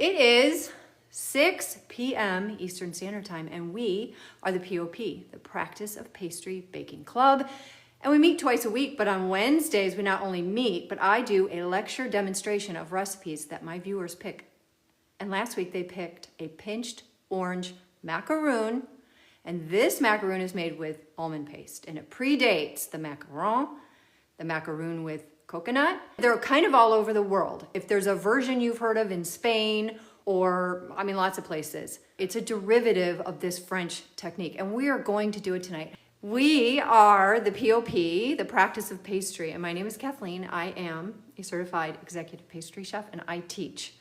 It is 6 p.m. Eastern Standard Time, and we are the POP, the Practice of Pastry Baking Club. And we meet twice a week, but on Wednesdays, we not only meet, but I do a lecture demonstration of recipes that my viewers pick. And last week, they picked a pinched orange macaroon, and this macaroon is made with almond paste, and it predates the macaroon with coconut. They're kind of all over the world. If there's a version you've heard of in Spain, or lots of places, it's a derivative of this French technique, and we are going to do it tonight. We are the POP, the Practice of Pastry, and my name is Kathleen. I am a certified executive pastry chef, and I teach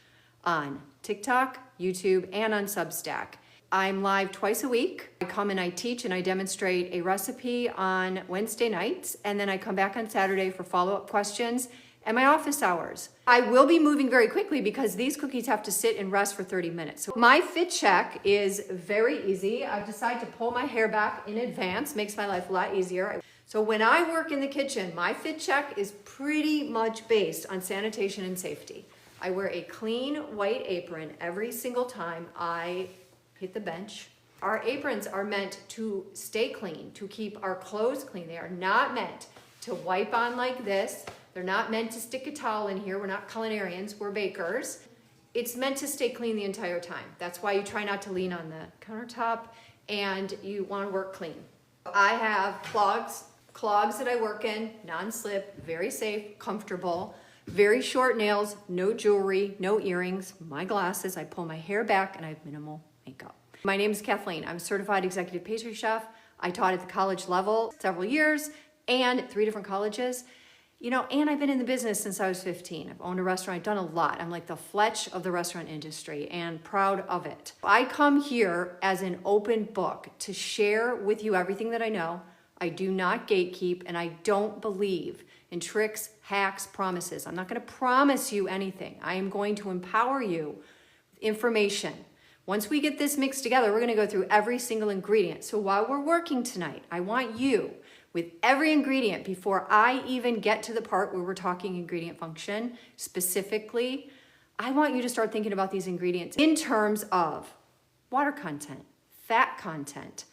on TikTok, YouTube, and on Substack. I'm live twice a week. I come and I teach and I demonstrate a recipe on Wednesday nights, and then I come back on Saturday for follow-up questions and my office hours. I will be moving very quickly because these cookies have to sit and rest for 30 minutes. So my fit check is very easy. I've decided to pull my hair back in advance, makes my life a lot easier. So when I work in the kitchen, my fit check is pretty much based on sanitation and safety. I wear a clean white apron every single time I hit the bench. Our aprons are meant to stay clean, to keep our clothes clean. They are not meant to wipe on like this. They're not meant to stick a towel in here. We're not culinarians, we're bakers. It's meant to stay clean the entire time. That's why you try not to lean on the countertop, and you want to work clean. I have clogs that I work in, non-slip, very safe, comfortable, very short nails, no jewelry, no earrings, my glasses. I pull my hair back and I have minimal makeup. My name is Kathleen. I'm a certified executive pastry chef. I taught at the college level several years and 3 different colleges. And I've been in the business since I was 15. I've owned a restaurant. I've done a lot. I'm like the Fletch of the restaurant industry and proud of it. I come here as an open book to share with you everything that I know. I do not gatekeep, and I don't believe in tricks, hacks, promises. I'm not going to promise you anything. I am going to empower you with information. Once we get this mixed together, we're going to go through every single ingredient. So while we're working tonight, I want you, with every ingredient, before I even get to the part where we're talking ingredient function specifically, I want you to start thinking about these ingredients in terms of water content, fat content,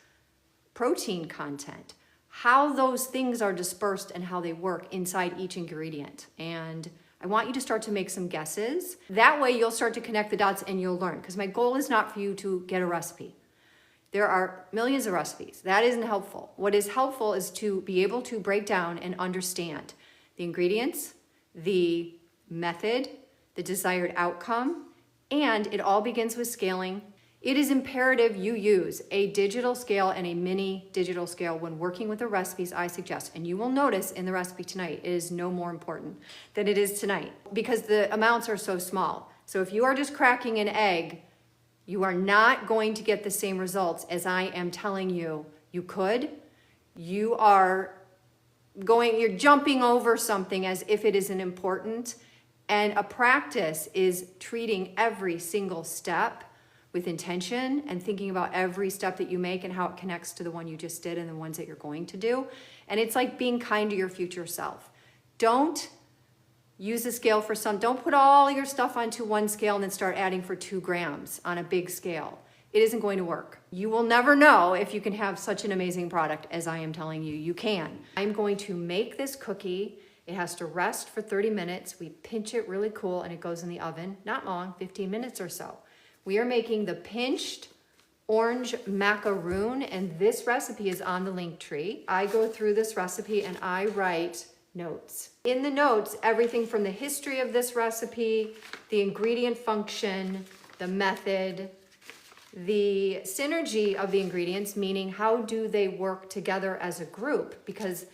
protein content, how those things are dispersed and how they work inside each ingredient. And I want you to start to make some guesses. That way you'll start to connect the dots and you'll learn, because my goal is not for you to get a recipe. There are millions of recipes. That isn't helpful. What is helpful is to be able to break down and understand the ingredients, the method, the desired outcome, and it all begins with scaling. It is imperative you use a digital scale and a mini digital scale when working with the recipes I suggest. And you will notice in the recipe tonight, it is no more important than it is tonight because the amounts are so small. So if you are just cracking an egg, you are not going to get the same results as I am telling you you could. You're jumping over something as if it isn't important. And a practice is treating every single step with intention and thinking about every step that you make and how it connects to the one you just did and the ones that you're going to do. And it's like being kind to your future self. Don't use a scale for don't put all your stuff onto one scale and then start adding for 2 grams on a big scale. It isn't going to work. You will never know if you can have such an amazing product as I am telling you you can. I'm going to make this cookie. It has to rest for 30 minutes. We pinch it really cool and it goes in the oven. Not long, 15 minutes or so. We are making the pinched orange macaroon, and this recipe is on the link tree. I go through this recipe and I write notes. In the notes, everything from the history of this recipe, the ingredient function, the method, the synergy of the ingredients, meaning how do they work together as a group, because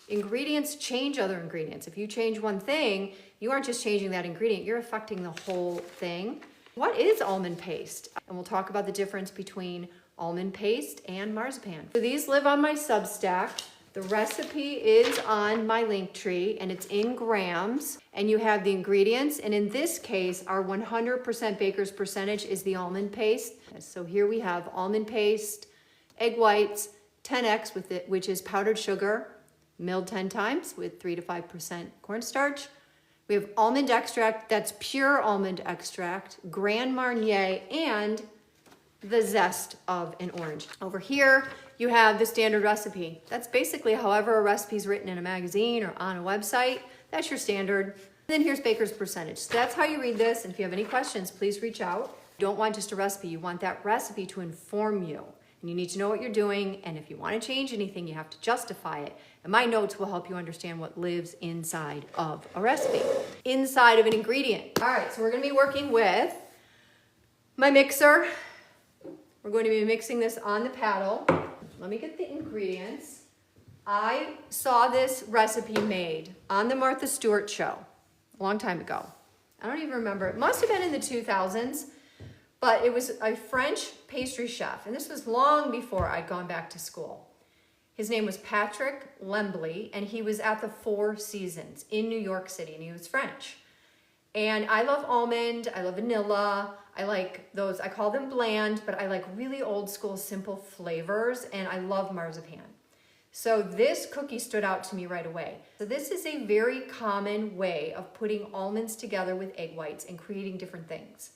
ingredients change other ingredients. If you change one thing, you aren't just changing that ingredient, you're affecting the whole thing. What is almond paste? And we'll talk about the difference between almond paste and marzipan. So these live on my Substack. The recipe is on my link tree and it's in grams, and you have the ingredients. And in this case, our 100% baker's percentage is the almond paste. So here we have almond paste, egg whites, 10x with it, which is powdered sugar, milled 10 times with 3 to 5% cornstarch, We have almond extract, that's pure almond extract, Grand Marnier, and the zest of an orange. Over here, you have the standard recipe. That's basically however a recipe is written in a magazine or on a website. That's your standard. And then here's baker's percentage. So that's how you read this. And if you have any questions, please reach out. You don't want just a recipe. You want that recipe to inform you. And you need to know what you're doing. And if you want to change anything, you have to justify it. And my notes will help you understand what lives inside of a recipe, inside of an ingredient. All right, so we're going to be working with my mixer. We're going to be mixing this on the paddle. Let me get the ingredients. I saw this recipe made on the Martha Stewart show a long time ago. I don't even remember. It must have been in the 2000s, but it was a French pastry chef, and this was long before I'd gone back to school. His name was Patrick Lembley, and he was at the Four Seasons in New York City, and he was French. And I love almond, I love vanilla, I like those, I call them bland, but I like really old school, simple flavors, and I love marzipan. So this cookie stood out to me right away. So this is a very common way of putting almonds together with egg whites and creating different things.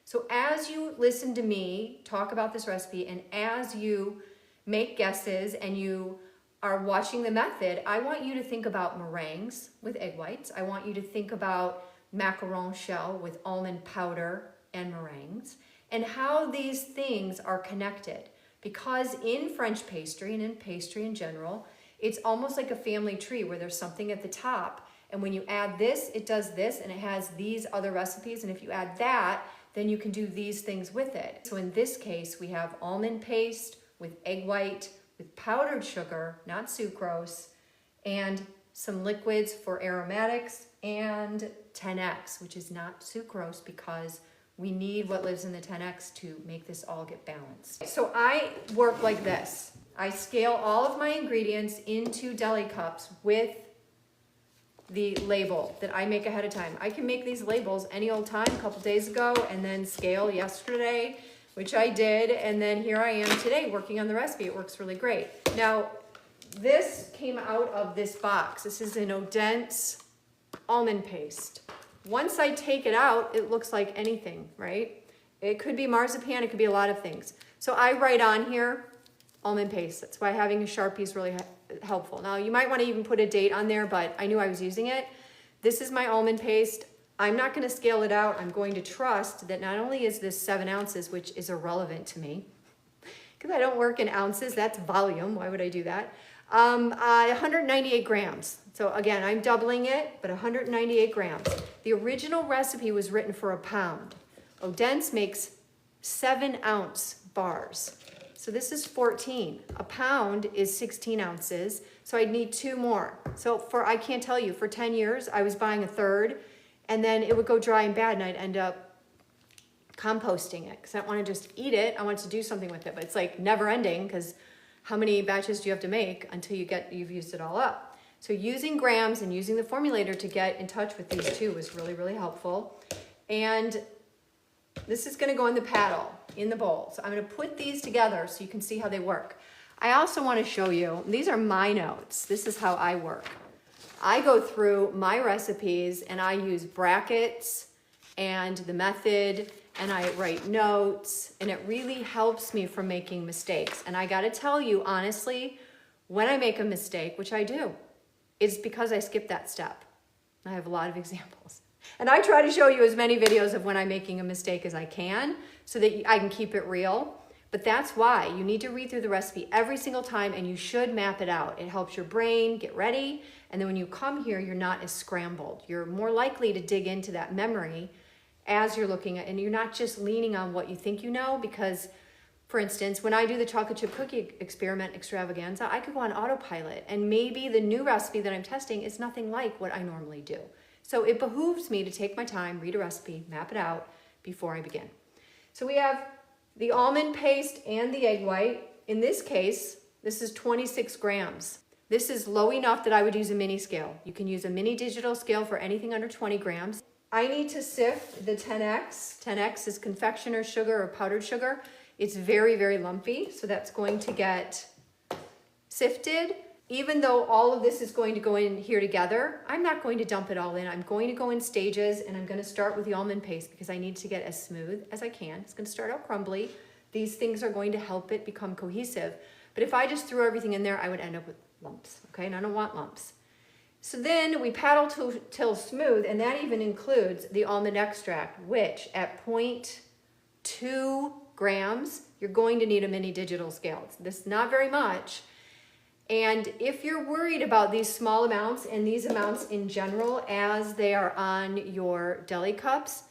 So as you listen to me talk about this recipe, and as you make guesses and you are watching the method, I want you to think about meringues with egg whites. I want you to think about macaron shell with almond powder and meringues, and how these things are connected. Because in French pastry and in pastry in general, it's almost like a family tree where there's something at the top, and when you add this, it does this, and it has these other recipes, and if you add that, then you can do these things with it. So in this case, we have almond paste with egg white, with powdered sugar, not sucrose, and some liquids for aromatics, and 10x, which is not sucrose because we need what lives in the 10x to make this all get balanced. So I work like this. I scale all of my ingredients into deli cups with the label that I make ahead of time. I can make these labels any old time, a couple days ago, and then scale yesterday, which I did, and then here I am today working on the recipe. It works really great. Now, this came out of this box. This is an Odense almond paste. Once I take it out, it looks like anything, right? It could be marzipan, it could be a lot of things. So I write on here, almond paste. That's why having a Sharpie is really helpful. Now, you might want to even put a date on there, but I knew I was using it. This is my almond paste. I'm not going to scale it out. I'm going to trust that not only is this 7 ounces, which is irrelevant to me, because I don't work in ounces, that's volume. Why would I do that? 198 grams. So again, I'm doubling it, but 198 grams. The original recipe was written for a pound. Odense makes 7-ounce bars. So this is 14. A pound is 16 ounces, so I'd need 2 more. So I can't tell you, for 10 years, I was buying a third, and then it would go dry and bad, and I'd end up composting it, because I don't want to just eat it, I want to do something with it, but it's like never ending, because how many batches do you have to make until you've used it all up? So using grams and using the formulator to get in touch with these two was really, really helpful. And this is gonna go in the paddle, in the bowl. So I'm gonna put these together so you can see how they work. I also wanna show you, these are my notes. This is how I work. I go through my recipes and I use brackets and the method, and I write notes, and it really helps me from making mistakes. And I gotta tell you, honestly, when I make a mistake, which I do, it's because I skip that step. I have a lot of examples. And I try to show you as many videos of when I'm making a mistake as I can so that I can keep it real. But that's why you need to read through the recipe every single time, and you should map it out. It helps your brain get ready, and then when you come here, you're not as scrambled. You're more likely to dig into that memory as you're looking at, and you're not just leaning on what you think you know, because, for instance, when I do the chocolate chip cookie experiment extravaganza, I could go on autopilot, and maybe the new recipe that I'm testing is nothing like what I normally do. So it behooves me to take my time, read a recipe, map it out before I begin. So we have the almond paste and the egg white. In this case, this is 26 grams. This is low enough that I would use a mini scale. You can use a mini digital scale for anything under 20 grams. I need to sift the 10x. 10x is confectioner's sugar or powdered sugar. It's very, very lumpy, so that's going to get sifted. Even though all of this is going to go in here together, I'm not going to dump it all in. I'm going to go in stages, and I'm going to start with the almond paste because I need to get as smooth as I can. It's going to start out crumbly. These things are going to help it become cohesive. But if I just threw everything in there, I would end up with lumps, okay? And I don't want lumps. So then we paddle till smooth, and that even includes the almond extract, which at 0.2 grams, you're going to need a mini digital scale. This is not very much. And if you're worried about these small amounts and these amounts in general as they are on your deli cups,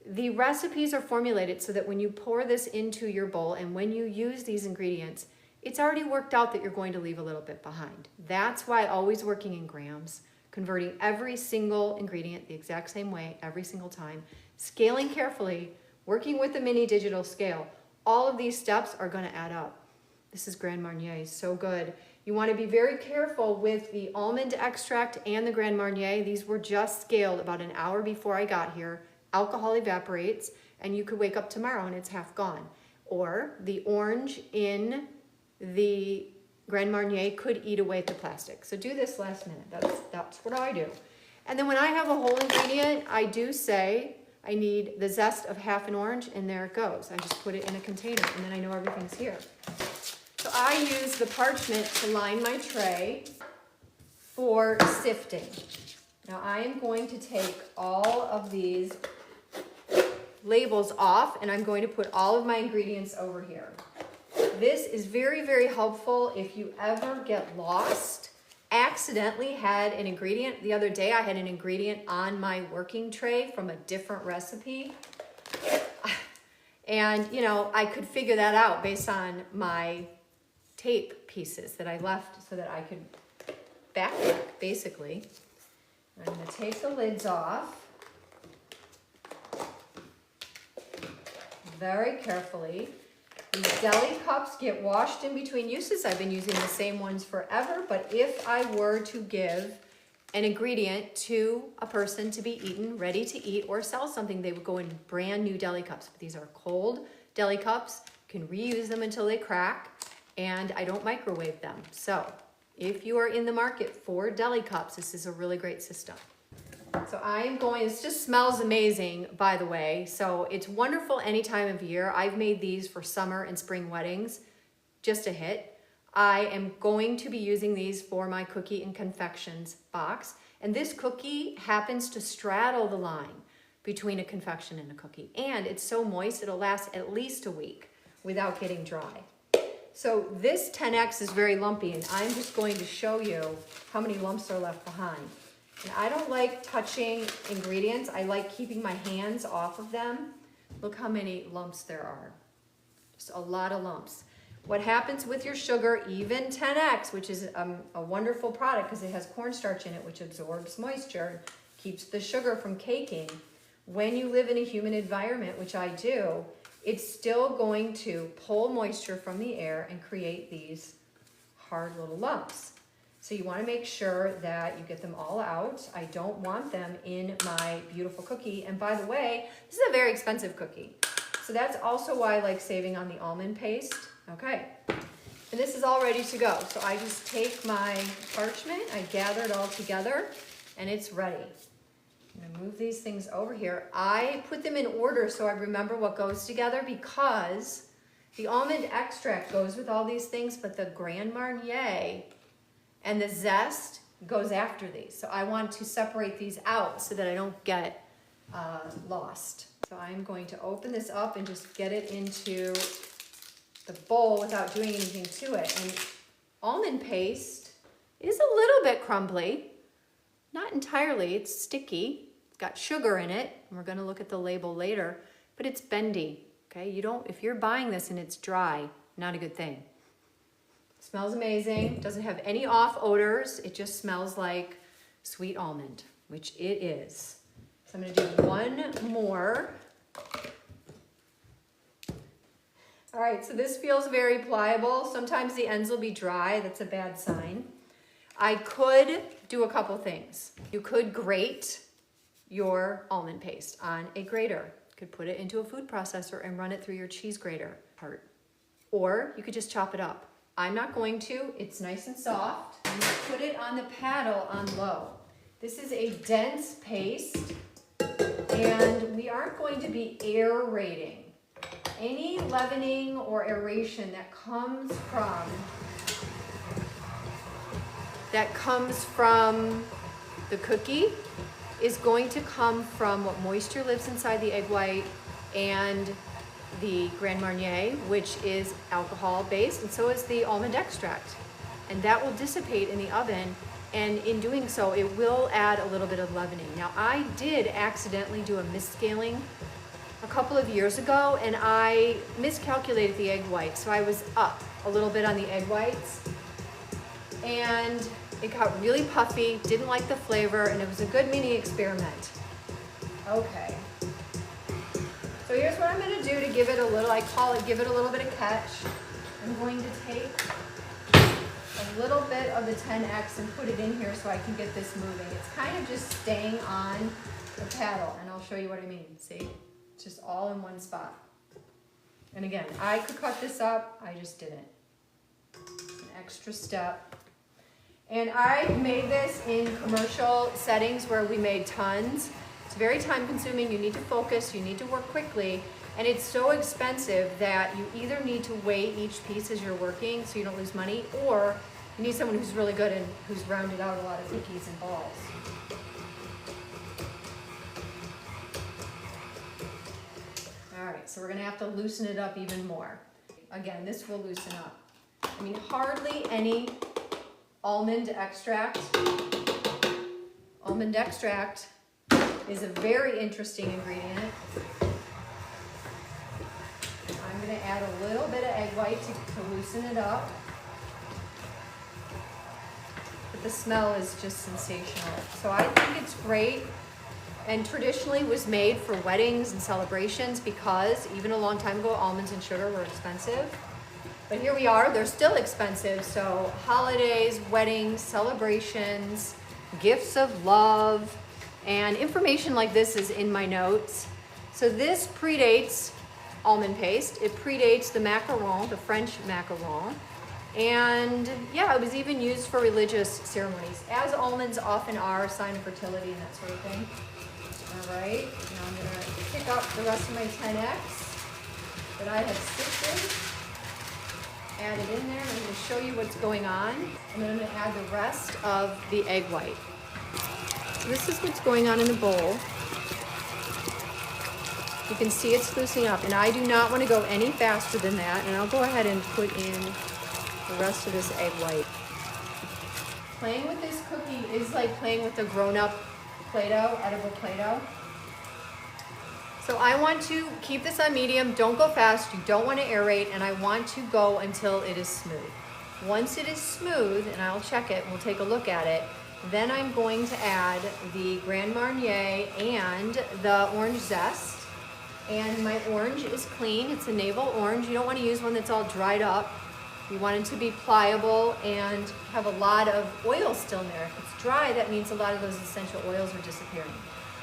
the recipes are formulated so that when you pour this into your bowl and when you use these ingredients, it's already worked out that you're going to leave a little bit behind. That's why always working in grams, converting every single ingredient the exact same way every single time, scaling carefully, working with the mini digital scale, all of these steps are going to add up. This is Grand Marnier, so good. You want to be very careful with the almond extract and the Grand Marnier. These were just scaled about an hour before I got here. Alcohol evaporates, and you could wake up tomorrow and it's half gone. Or the orange in the Grand Marnier could eat away at the plastic. So do this last minute. That's what I do. And then when I have a whole ingredient, I do say I need the zest of half an orange, and there it goes. I just put it in a container, and then I know everything's here. So I use the parchment to line my tray for sifting. Now I am going to take all of these labels off, and I'm going to put all of my ingredients over here. This is very, very helpful if you ever get lost. Accidentally had an ingredient. The other day I had an ingredient on my working tray from a different recipe. And, you know, I could figure that out based on my tape pieces that I left so that I could backtrack, basically. I'm going to take the lids off very carefully. These deli cups get washed in between uses. I've been using the same ones forever, but if I were to give an ingredient to a person to be eaten, ready to eat, or sell something, they would go in brand new deli cups. But these are cold deli cups. You can reuse them until they crack, and I don't microwave them. So if you are in the market for deli cups, this is a really great system. So I'm going, this just smells amazing, by the way. So it's wonderful any time of year. I've made these for summer and spring weddings, just a hit. I am going to be using these for my cookie and confections box. And this cookie happens to straddle the line between a confection and a cookie. And it's so moist, it'll last at least a week without getting dry. So this 10X is very lumpy, and I'm just going to show you how many lumps are left behind. And I don't like touching ingredients. I like keeping my hands off of them. Look how many lumps there are. Just a lot of lumps. What happens with your sugar, even 10X, which is a wonderful product because it has cornstarch in it, which absorbs moisture, keeps the sugar from caking. When you live in a humid environment, which I do, it's still going to pull moisture from the air and create these hard little lumps. So you want to make sure that you get them all out. I don't want them in my beautiful cookie. And by the way, this is a very expensive cookie. So that's also why I like saving on the almond paste. Okay, and this is all ready to go. So I just take my parchment, I gather it all together, and it's ready. I'm gonna move these things over here. I put them in order so I remember what goes together because the almond extract goes with all these things, but the Grand Marnier and the zest goes after these. So I want to separate these out so that I don't get lost. So I'm going to open this up and just get it into the bowl without doing anything to it. And almond paste is a little bit crumbly. Not entirely, it's sticky. It's got sugar in it. And we're gonna look at the label later, but it's bendy, okay? If you're buying this and it's dry, not a good thing. Smells amazing, doesn't have any off odors. It just smells like sweet almond, which it is. So I'm gonna do one more. All right, so this feels very pliable. Sometimes the ends will be dry, that's a bad sign. I could do a couple things. You could grate your almond paste on a grater. You could put it into a food processor and run it through your cheese grater part. Or you could just chop it up. I'm not going to. It's nice and soft. I'm going to put it on the paddle on low. This is a dense paste, and we aren't going to be aerating. Any leavening or aeration that comes from the cookie is going to come from what moisture lives inside the egg white and the Grand Marnier, which is alcohol based, and so is the almond extract. And that will dissipate in the oven, and in doing so, it will add a little bit of leavening. Now, I did accidentally do a misscaling a couple of years ago, and I miscalculated the egg white. So I was up a little bit on the egg whites, and it got really puffy, didn't like the flavor, and it was a good mini experiment. Okay. So here's what I'm gonna do to give it a little, I call it, give it a little bit of catch. I'm going to take a little bit of the 10X and put it in here so I can get this moving. It's kind of just staying on the paddle, and I'll show you what I mean, see? It's just all in one spot. And again, I could cut this up, I just didn't. It's an extra step. And I made this in commercial settings where we made tons. It's very time consuming, you need to focus, you need to work quickly, and it's so expensive that you either need to weigh each piece as you're working so you don't lose money, or you need someone who's really good and who's rounded out a lot of cookies and balls. All right, so we're gonna have to loosen it up even more. Again, this will loosen up. I mean, hardly any almond extract. Almond extract is a very interesting ingredient. I'm gonna add a little bit of egg white to loosen it up. But the smell is just sensational. So I think it's great, and traditionally was made for weddings and celebrations because even a long time ago, almonds and sugar were expensive. But here we are, they're still expensive. So holidays, weddings, celebrations, gifts of love, and information like this is in my notes. So this predates almond paste. It predates the macaron, the French macaron. And yeah, it was even used for religious ceremonies, as almonds often are, a sign of fertility and that sort of thing. All right, now I'm gonna pick up the rest of my 10X that I have sifted, add it in there, and I'm gonna show you what's going on. And then I'm gonna add the rest of the egg white. So this is what's going on in the bowl. You can see it's loosening up, and I do not want to go any faster than that, and I'll go ahead and put in the rest of this egg white. Playing with this cookie is like playing with a grown-up Play-Doh, edible Play-Doh. So I want to keep this on medium, don't go fast, you don't want to aerate, and I want to go until it is smooth. Once it is smooth, and I'll check it, we'll take a look at it, then I'm going to add the Grand Marnier and the orange zest. And my orange is clean, it's a navel orange. You don't want to use one that's all dried up. You want it to be pliable and have a lot of oil still in there. If it's dry, that means a lot of those essential oils are disappearing.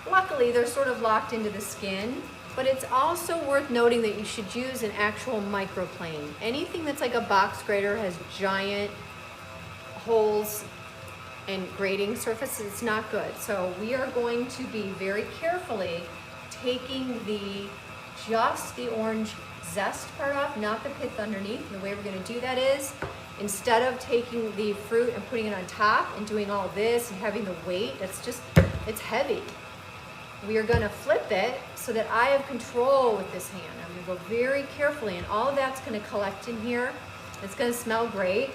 Luckily, they're sort of locked into the skin, but it's also worth noting that you should use an actual microplane. Anything that's like a box grater has giant holes and grating surfaces, it's not good. So we are going to be very carefully taking just the orange zest part off, not the pith underneath. And the way we're going to do that is, instead of taking the fruit and putting it on top and doing all this and having the weight, it's heavy. We are going to flip it so that I have control with this hand. I'm going to go very carefully, and all of that's going to collect in here. It's going to smell great,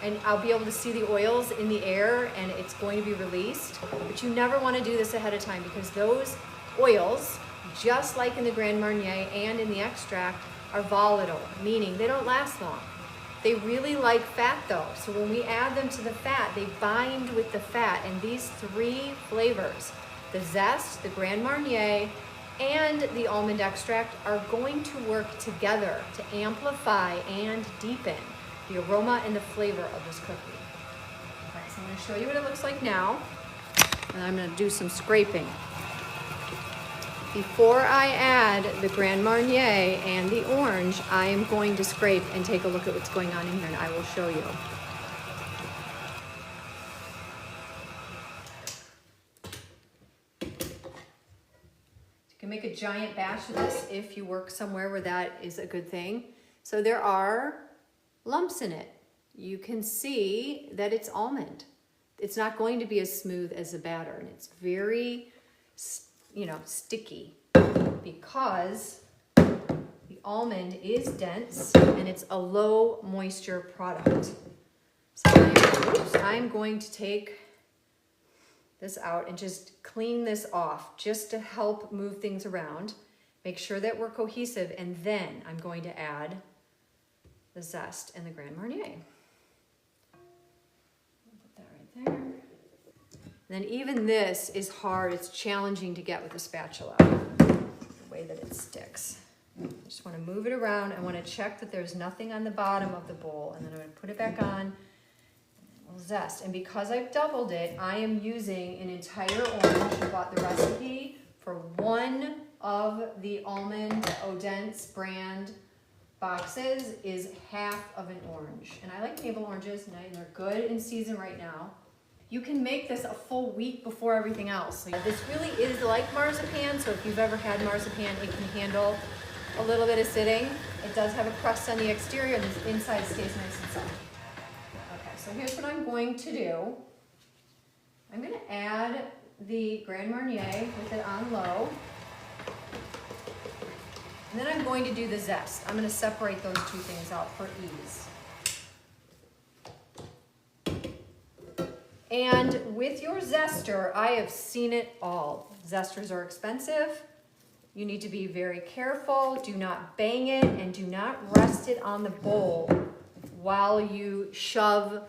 and I'll be able to see the oils in the air, and it's going to be released. But you never want to do this ahead of time, because those oils, just like in the Grand Marnier and in the extract, are volatile, meaning they don't last long. They really like fat though, so when we add them to the fat, they bind with the fat, and these three flavors, the zest, the Grand Marnier, and the almond extract, are going to work together to amplify and deepen the aroma and the flavor of this cookie. All right, so I'm going to show you what it looks like now, and I'm going to do some scraping. Before I add the Grand Marnier and the orange, I am going to scrape and take a look at what's going on in here, and I will show you. You can make a giant batch of this if you work somewhere where that is a good thing. So there are lumps in it. You can see that it's almond. It's not going to be as smooth as the batter, and it's very, sticky because the almond is dense and it's a low moisture product. So I'm going to take this out and just clean this off just to help move things around. Make sure that we're cohesive, and then I'm going to add the zest and the Grand Marnier. Put that right there. And then even this is hard, it's challenging to get with a spatula, the way that it sticks. I just want to move it around. I want to check that there's nothing on the bottom of the bowl, and then I'm going to put it back on. Zest. And because I've doubled it, I am using an entire orange. I bought the recipe for one of the Almond Odense brand boxes is half of an orange. And I like maple oranges, and they're good in season right now. You can make this a full week before everything else. So this really is like marzipan, so if you've ever had marzipan, it can handle a little bit of sitting. It does have a crust on the exterior, and the inside stays nice and soft. Okay, so here's what I'm going to do. I'm going to add the Grand Marnier with it on low. And then I'm going to do the zest. I'm going to separate those two things out for ease. And with your zester, I have seen it all. Zesters are expensive. You need to be very careful. Do not bang it, and do not rest it on the bowl while you shove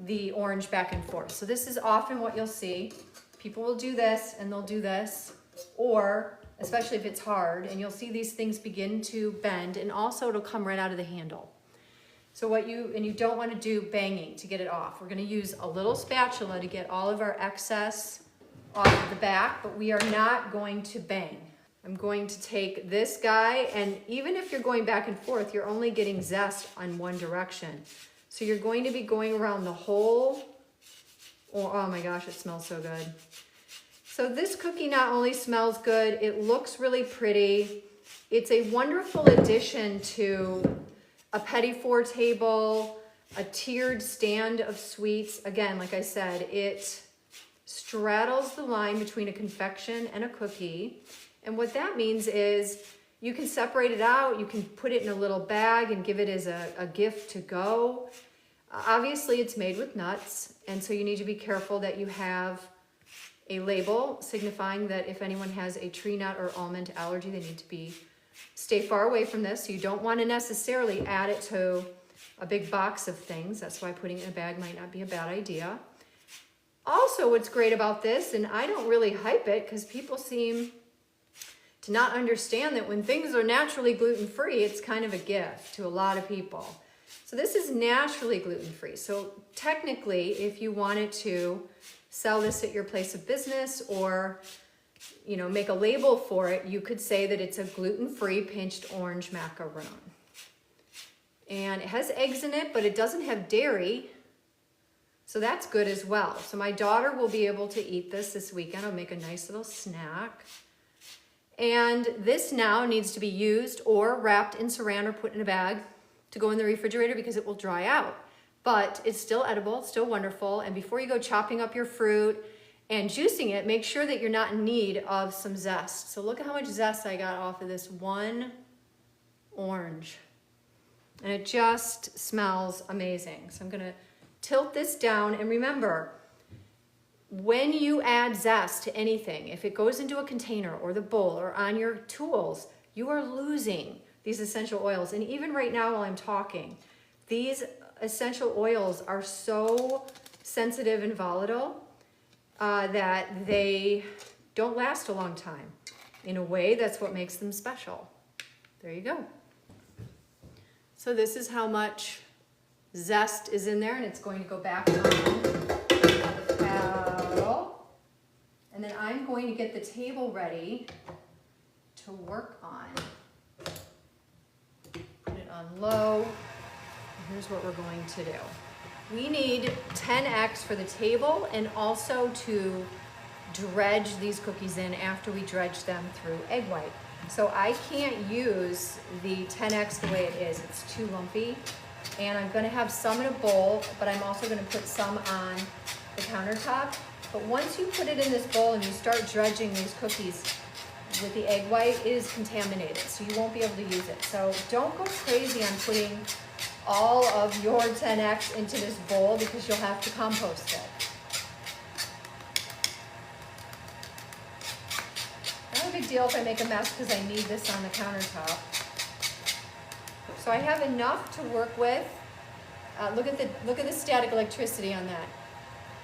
the orange back and forth. So this is often what you'll see. People will do this and they'll do this, or especially if it's hard, and you'll see these things begin to bend, and also it'll come right out of the handle. So you don't want to do banging to get it off. We're going to use a little spatula to get all of our excess off of the back, but we are not going to bang. I'm going to take this guy, and even if you're going back and forth, you're only getting zest on one direction. So you're going to be going around the whole, oh my gosh, it smells so good. So this cookie not only smells good, it looks really pretty. It's a wonderful addition to a petit four table, a tiered stand of sweets. Again, like I said, it straddles the line between a confection and a cookie. And what that means is you can separate it out, you can put it in a little bag and give it as a gift to go. Obviously, it's made with nuts, and so you need to be careful that you have a label signifying that if anyone has a tree nut or almond allergy, they need to stay far away from this. So you don't want to necessarily add it to a big box of things. That's why putting it in a bag might not be a bad idea. Also, what's great about this, and I don't really hype it because people seem to not understand that when things are naturally gluten-free, it's kind of a gift to a lot of people. So this is naturally gluten-free. So technically, if you wanted to sell this at your place of business or make a label for it, you could say that it's a gluten-free pinched orange macaroon. And it has eggs in it, but it doesn't have dairy. So that's good as well. So my daughter will be able to eat this weekend. I'll make a nice little snack. And this now needs to be used or wrapped in saran or put in a bag to go in the refrigerator because it will dry out. But it's still edible, it's still wonderful. And before you go chopping up your fruit and juicing it, make sure that you're not in need of some zest. So look at how much zest I got off of this one orange. And it just smells amazing. So I'm gonna tilt this down, and remember, when you add zest to anything, if it goes into a container or the bowl or on your tools, you are losing these essential oils. And even right now while I'm talking, these essential oils are so sensitive and volatile that they don't last a long time. In a way, that's what makes them special. There you go. So this is how much zest is in there, and it's going to go back on the paddle. And And then I'm going to get the table ready to work on. Put it on low. Here's what we're going to do. We need 10x for the table and also to dredge these cookies in after we dredge them through egg white. So I can't use the 10x the way it is. It's too lumpy. And I'm gonna have some in a bowl, but I'm also gonna put some on the countertop. But once you put it in this bowl and you start dredging these cookies with the egg white, it is contaminated, so you won't be able to use it. So don't go crazy on putting all of your 10x into this bowl because you'll have to compost it. Not a big deal if I make a mess because I need this on the countertop. So I have enough to work with. Look at the static electricity on that.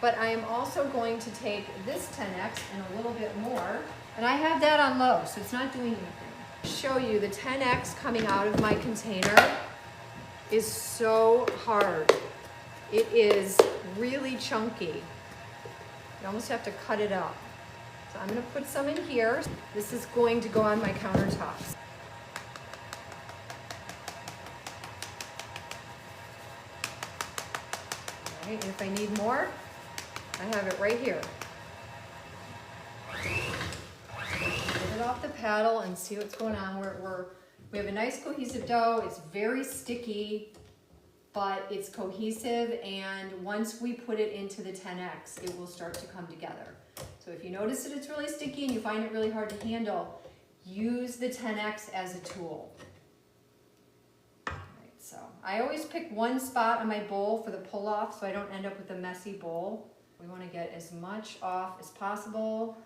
But I am also going to take this 10x and a little bit more, and I have that on low, so it's not doing anything. Show you the 10x coming out of my container is so hard. It is really chunky. You almost have to cut it up. So I'm gonna put some in here. This is going to go on my countertops. All right, and if I need more, I have it right here. Get it off the paddle and see what's going on. We have a nice cohesive dough. It's very sticky, but it's cohesive, and once we put it into the 10x, it will start to come together. So if you notice that it's really sticky and you find it really hard to handle, use the 10x as a tool. All right, so I always pick one spot on my bowl for the pull-off so I don't end up with a messy bowl. We want to get as much off as possible.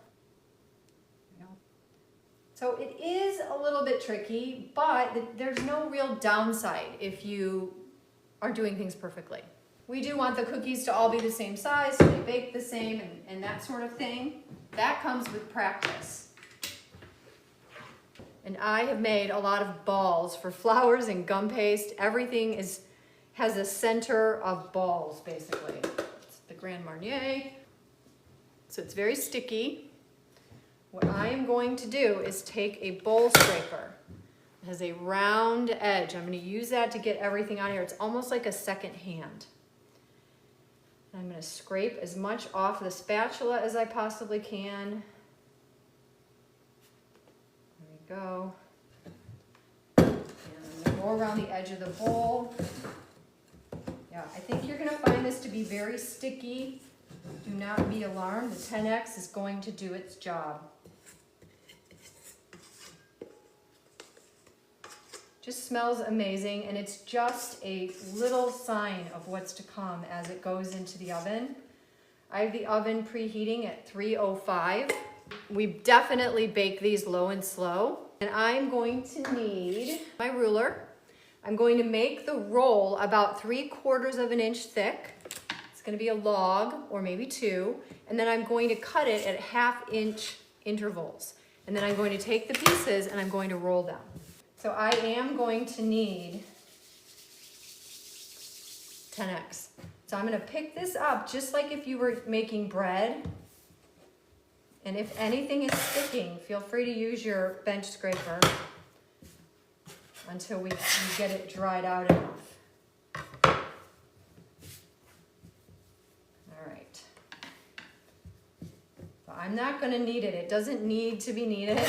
So it is a little bit tricky, but there's no real downside if you are doing things perfectly. We do want the cookies to all be the same size, so they bake the same and that sort of thing. That comes with practice. And I have made a lot of balls for flowers and gum paste. Everything has a center of balls, basically. It's the Grand Marnier. So it's very sticky. What I am going to do is take a bowl scraper. It has a round edge. I'm going to use that to get everything on here. It's almost like a second hand. I'm going to scrape as much off the spatula as I possibly can. There we go. And I'm going to go around the edge of the bowl. Yeah, I think you're going to find this to be very sticky. Do not be alarmed. The 10x is going to do its job. Just smells amazing, and it's just a little sign of what's to come as it goes into the oven. I have the oven preheating at 305. We definitely bake these low and slow. And I'm going to need my ruler. I'm going to make the roll about 3/4 of an inch thick. It's going to be a log or maybe two. And then I'm going to cut it at 1/2 inch intervals. And then I'm going to take the pieces and I'm going to roll them. So I am going to need 10x. So I'm going to pick this up just like if you were making bread. And if anything is sticking, feel free to use your bench scraper until we get it dried out enough. All right. So I'm not going to knead it. It doesn't need to be kneaded.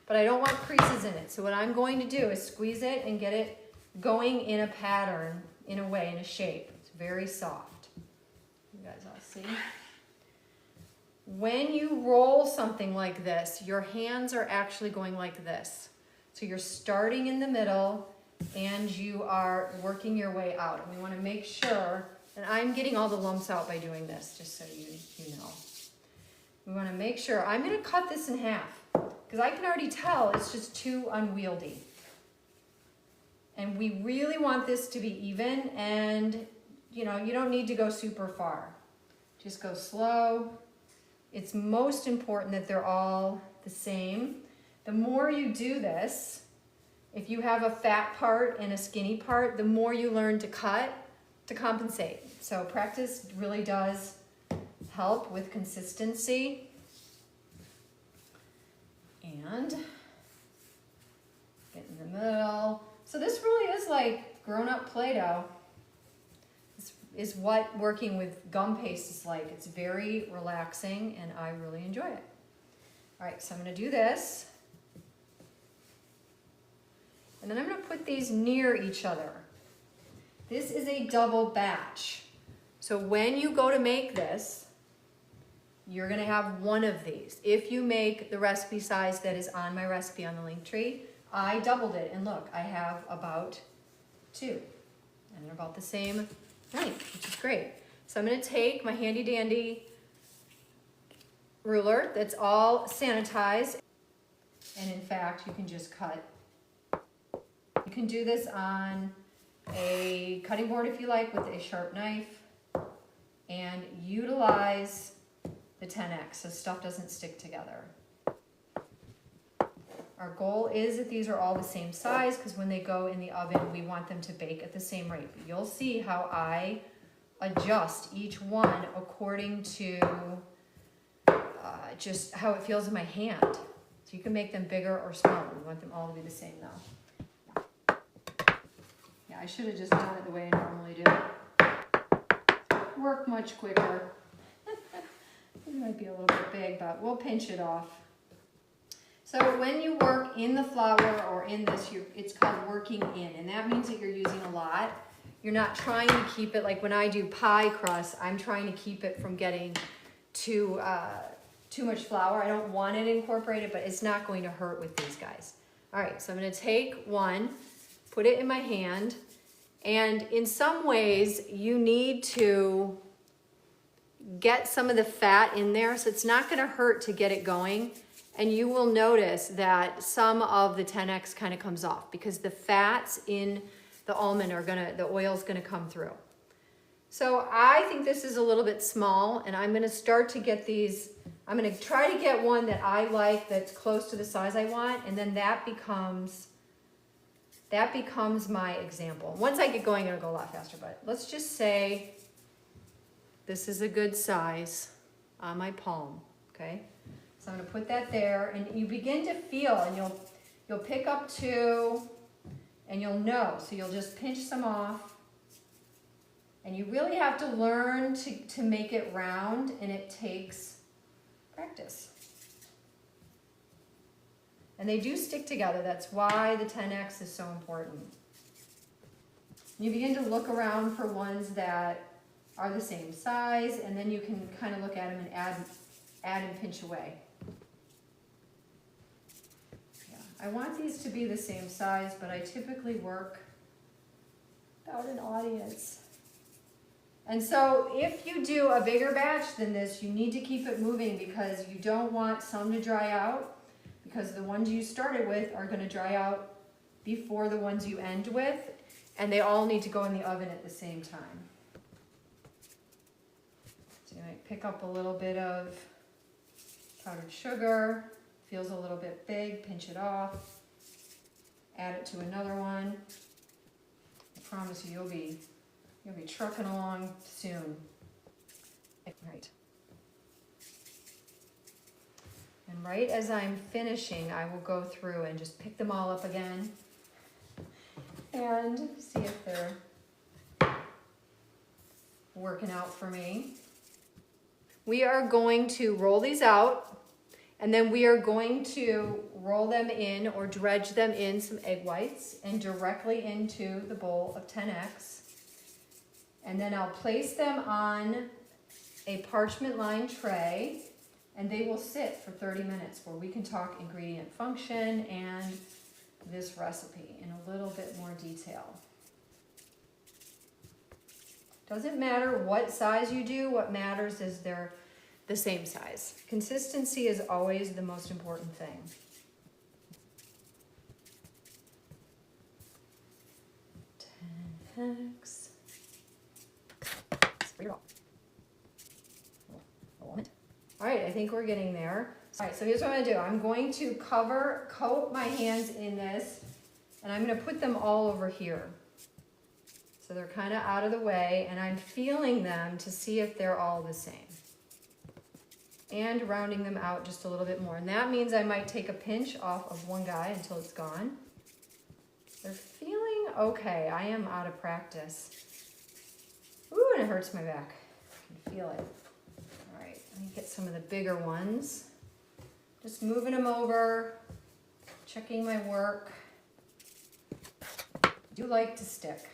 But I don't want creases in it. So what I'm going to do is squeeze it and get it going in a pattern, in a way, in a shape. It's very soft. You guys all see? When you roll something like this, your hands are actually going like this. So you're starting in the middle and you are working your way out. And we want to make sure, and I'm getting all the lumps out by doing this, just so you know. We want to make sure, I'm going to cut this in half. Because I can already tell it's just too unwieldy. And we really want this to be even, and you don't need to go super far. Just go slow. It's most important that they're all the same. The more you do this, if you have a fat part and a skinny part, the more you learn to cut to compensate. So practice really does help with consistency. And get in the middle. So this really is like grown-up Play-Doh. This is what working with gum paste is like. It's very relaxing and I really enjoy it. All right, so I'm gonna do this. And then I'm gonna put these near each other. This is a double batch. So when you go to make this, you're gonna have one of these. If you make the recipe size that is on my recipe on the link tree, I doubled it, and look, I have about 2. And they're about the same length, which is great. So I'm gonna take my handy dandy ruler that's all sanitized. And in fact, you can just cut. You can do this on a cutting board if you like with a sharp knife, and utilize the 10x so stuff doesn't stick together. Our goal is that these are all the same size because when they go in the oven, we want them to bake at the same rate. But you'll see how I adjust each one according to just how it feels in my hand. So you can make them bigger or smaller. We want them all to be the same though. Yeah, I should have just done it the way I normally do. Work much quicker. It might be a little bit big, but we'll pinch it off. So when you work in the flour or in this, it's called working in, and that means that you're using a lot. You're not trying to keep it, like when I do pie crust, I'm trying to keep it from getting too much flour. I don't want it incorporated, but it's not going to hurt with these guys. All right, so I'm gonna take one, put it in my hand, and in some ways you need to get some of the fat in there, so it's not gonna hurt to get it going. And you will notice that some of the 10x kind of comes off because the fats in the almond the oil's gonna come through. So I think this is a little bit small, and I'm gonna start to get these. I'm gonna try to get one that I like that's close to the size I want, and then that becomes my example. Once I get going, it'll go a lot faster, but let's just say this is a good size on my palm, okay? So I'm gonna put that there, and you begin to feel, and you'll pick up 2, and you'll know. So you'll just pinch some off, and you really have to learn to make it round, and it takes practice. And they do stick together. That's why the 10x is so important. You begin to look around for ones that are the same size, and then you can kind of look at them and add and pinch away. Yeah, I want these to be the same size, but I typically work about an audience. And so if you do a bigger batch than this, you need to keep it moving because you don't want some to dry out, because the ones you started with are going to dry out before the ones you end with, and they all need to go in the oven at the same time. So you might pick up a little bit of powdered sugar, feels a little bit big, pinch it off, add it to another one. I promise you, you'll be trucking along soon. Right. And right as I'm finishing, I will go through and just pick them all up again and see if they're working out for me. We are going to roll these out, and then we are going to roll them in or dredge them in some egg whites and directly into the bowl of 10x. And then I'll place them on a parchment lined tray, and they will sit for 30 minutes where we can talk ingredient function and this recipe in a little bit more detail. Doesn't matter what size you do, what matters is they're the same size. Consistency is always the most important thing. X. All right, I think we're getting there. All right, so here's what I'm gonna do. I'm going to coat my hands in this, and I'm gonna put them all over here. So they're kind of out of the way, and I'm feeling them to see if they're all the same. and rounding them out just a little bit more. And that means I might take a pinch off of one guy until it's gone. They're feeling okay. I am out of practice. Ooh, and it hurts my back. I can feel it. All right, let me get some of the bigger ones. Just moving them over, checking my work. I do like to stick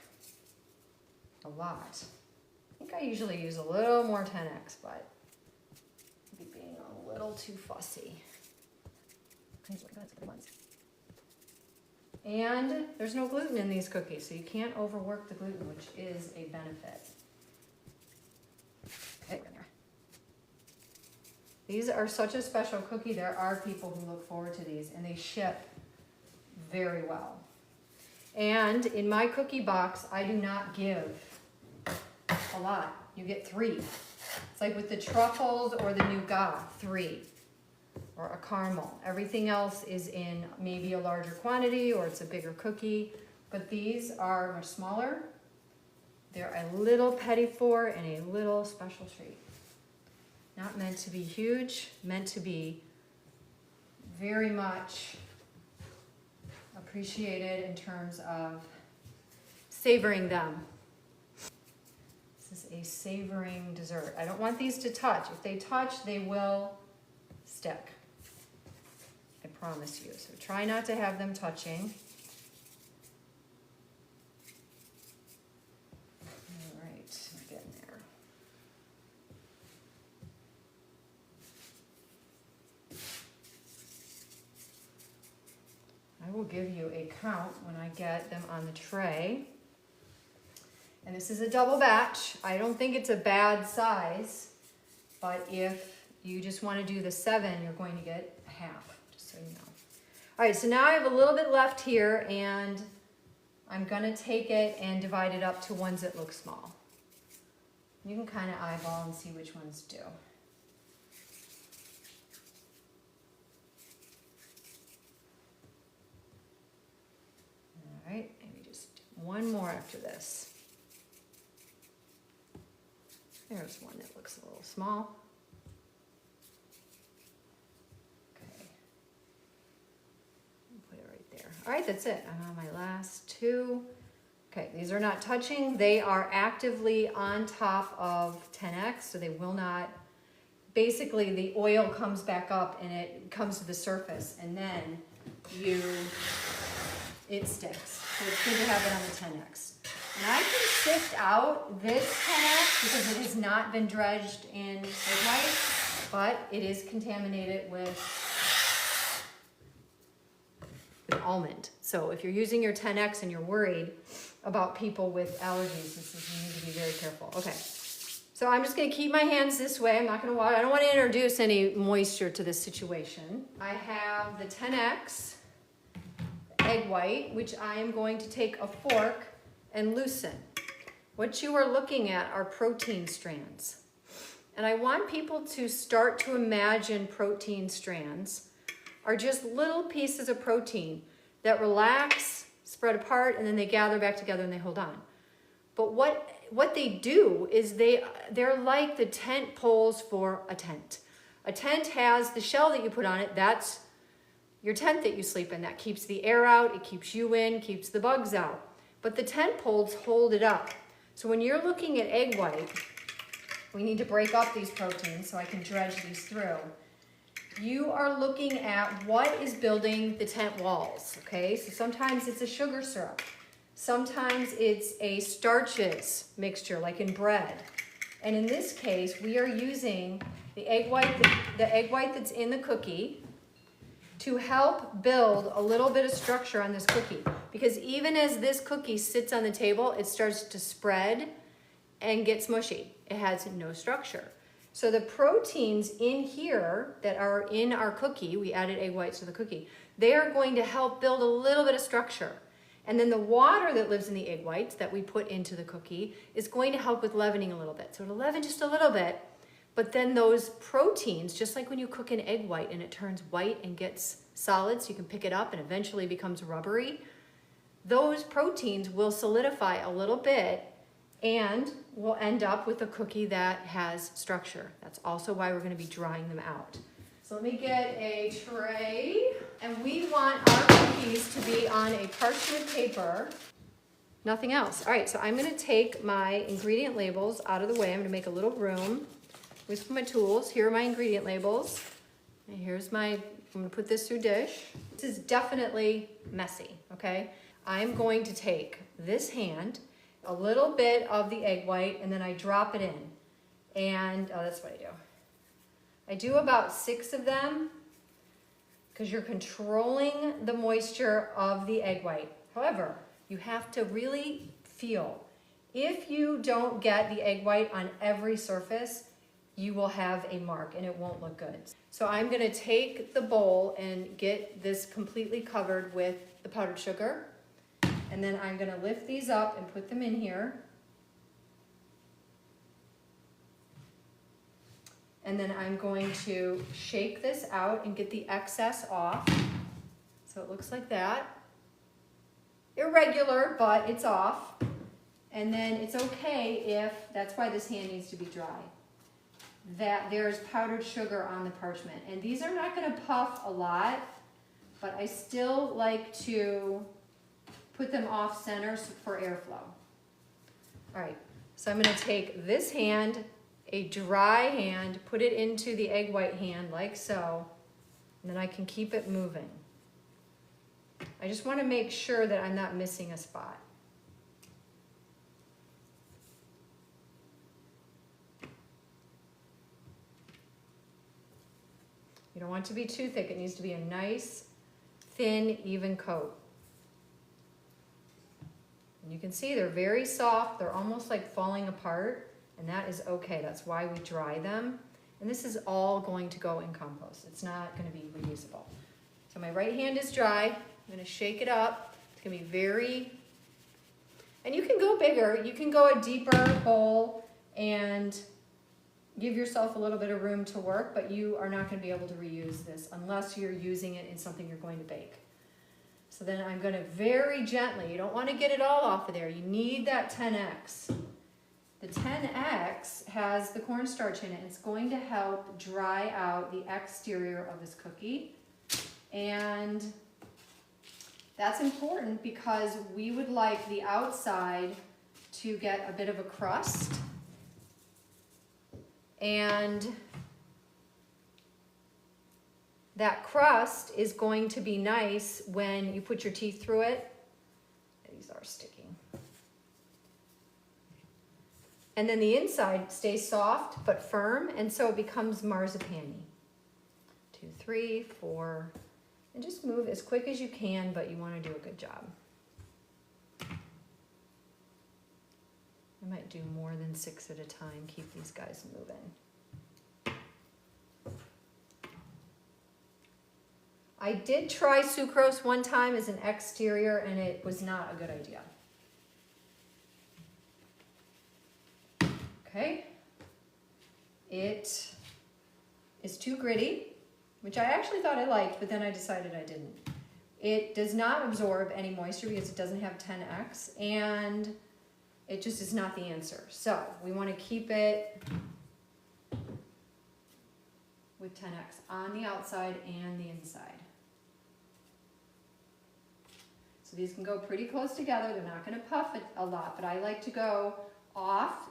a lot. I think I usually use a little more 10x, but maybe being a little too fussy. And there's no gluten in these cookies, so you can't overwork the gluten, which is a benefit. Okay, there. These are such a special cookie. There are people who look forward to these, and they ship very well. And in my cookie box, I do not give a lot. You get 3. It's like with the truffles or the nougat, 3. Or a caramel. Everything else is in maybe a larger quantity or it's a bigger cookie. But these are much smaller. They're a little petit four and a little special treat. Not meant to be huge, meant to be very much appreciated in terms of savoring them. This is a savoring dessert. I don't want these to touch. If they touch, they will stick. I promise you. So try not to have them touching. All right, we're getting there. I will give you a count when I get them on the tray. And this is a double batch. I don't think it's a bad size, but if you just want to do the 7, you're going to get a half, just so you know. All right, so now I have a little bit left here, and I'm going to take it and divide it up to ones that look small. You can kind of eyeball and see which ones do. All right, maybe just one more after this. There's one that looks a little small. Okay. Put it right there. All right, that's it. I'm on my last 2. Okay, these are not touching. They are actively on top of 10x, so they will not. Basically, the oil comes back up and it comes to the surface, and then it sticks. So it's good to have it on the 10x. And I can sift out this 10x because it has not been dredged in egg white, but it is contaminated with almond. So if you're using your 10x and you're worried about people with allergies, you need to be very careful. Okay, so I'm just going to keep my hands this way. I'm not going to water. I don't want to introduce any moisture to this situation. I have the 10x egg white, which I am going to take a fork and loosen. What you are looking at are protein strands. And I want people to start to imagine protein strands are just little pieces of protein that relax, spread apart, and then they gather back together and they hold on. But what they do is they're like the tent poles for a tent. A tent has the shell that you put on it. That's your tent that you sleep in. That keeps the air out, it keeps you in, keeps the bugs out. But the tent poles hold it up. So when you're looking at egg white, we need to break up these proteins so I can dredge these through. You are looking at what is building the tent walls, okay? So sometimes it's a sugar syrup. Sometimes it's a starches mixture, like in bread. And in this case, we are using the egg white that's in the cookie to help build a little bit of structure on this cookie. Because even as this cookie sits on the table, it starts to spread and get mushy. It has no structure. So the proteins in here that are in our cookie, we added egg whites to the cookie, they are going to help build a little bit of structure. And then the water that lives in the egg whites that we put into the cookie is going to help with leavening a little bit. So it'll leaven just a little bit, but then those proteins, just like when you cook an egg white and it turns white and gets solid so you can pick it up and eventually becomes rubbery, those proteins will solidify a little bit And we'll end up with a cookie that has structure. That's also why we're going to be drying them out. So let me get a tray, and we want our cookies to be on a parchment paper, nothing else. All right, so I'm going to take my ingredient labels out of the way. I'm going to make a little room with my tools. Here are my ingredient labels. And here's my, I'm going to put this through dish. This is definitely messy, okay? I'm going to take this hand, a little bit of the egg white, and then I drop it in. And, oh, that's what I do. I do about 6 of them because you're controlling the moisture of the egg white. However, you have to really feel. If you don't get the egg white on every surface, you will have a mark and it won't look good. So I'm going to take the bowl and get this completely covered with the powdered sugar. And then I'm going to lift these up and put them in here. And then I'm going to shake this out and get the excess off. So it looks like that. Irregular, but it's off. And then it's okay if, that's why this hand needs to be dry, that there's powdered sugar on the parchment. And these are not going to puff a lot, but I still like to put them off center for airflow. All right, so I'm going to take this hand, a dry hand, put it into the egg white hand like so, and then I can keep it moving. I just want to make sure that I'm not missing a spot. You don't want it to be too thick. It needs to be a nice, thin, even coat. And you can see they're very soft. They're almost like falling apart, and that is okay. That's why we dry them. And this is all going to go in compost. It's not going to be reusable. So my right hand is dry. I'm going to shake it up. It's going to be very, and you can go bigger. You can go a deeper bowl and give yourself a little bit of room to work, but you are not going to be able to reuse this unless you're using it in something you're going to bake. So then I'm going to very gently, you don't want to get it all off of there. You need that 10X. The 10X has the cornstarch in it. It's going to help dry out the exterior of this cookie. And that's important because we would like the outside to get a bit of a crust. And that crust is going to be nice when you put your teeth through it. These are sticking. And then the inside stays soft but firm, and so it becomes marzipan-y. 2, 3, 4, and just move as quick as you can, but you want to do a good job. I might do more than 6 at a time. Keep these guys moving. I did try sucrose one time as an exterior, and it was not a good idea. Okay. It is too gritty, which I actually thought I liked, but then I decided I didn't. It does not absorb any moisture because it doesn't have 10X, and it just is not the answer. So we want to keep it with 10X on the outside and the inside. So these can go pretty close together. They're not going to puff it a lot, but I like to go off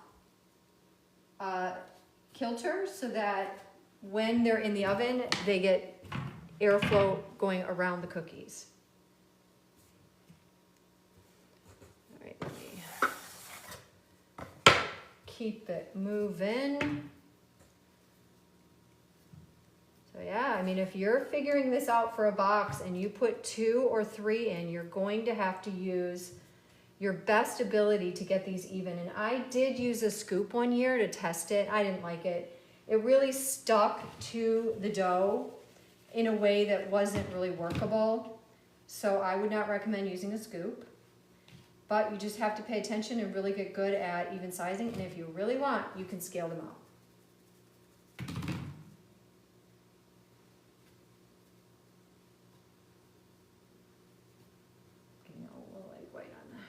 kilter so that when they're in the oven, they get airflow going around the cookies. All right, let me keep it moving. So yeah, I mean, if you're figuring this out for a box and you put 2 or 3 in, you're going to have to use your best ability to get these even. And I did use a scoop one year to test it. I didn't like it. It really stuck to the dough in a way that wasn't really workable. So I would not recommend using a scoop. But you just have to pay attention and really get good at even sizing. And if you really want, you can scale them out. Getting a little egg white on that.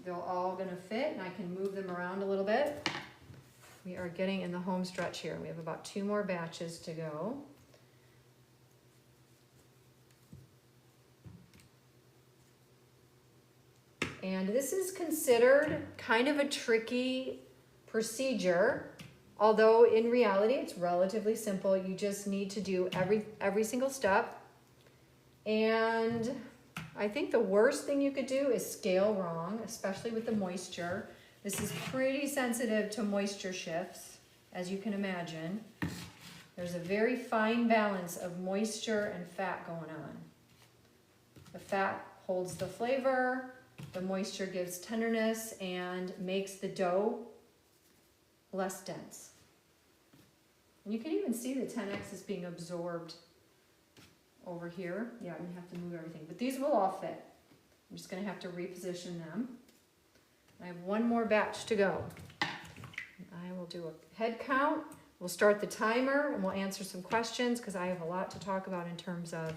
they're all gonna fit and I can move them around a little bit. We are getting in the home stretch here. We have about 2 more batches to go. And this is considered kind of a tricky procedure, although in reality it's relatively simple. You just need to do every single step. And I think the worst thing you could do is scale wrong, especially with the moisture. This is pretty sensitive to moisture shifts, as you can imagine. There's a very fine balance of moisture and fat going on. The fat holds the flavor, the moisture gives tenderness and makes the dough less dense. And you can even see the 10X is being absorbed over here. Yeah, I'm gonna have to move everything, but these will all fit. I'm just gonna have to reposition them. I have 1 more batch to go. I will do a head count. We'll start the timer and we'll answer some questions because I have a lot to talk about in terms of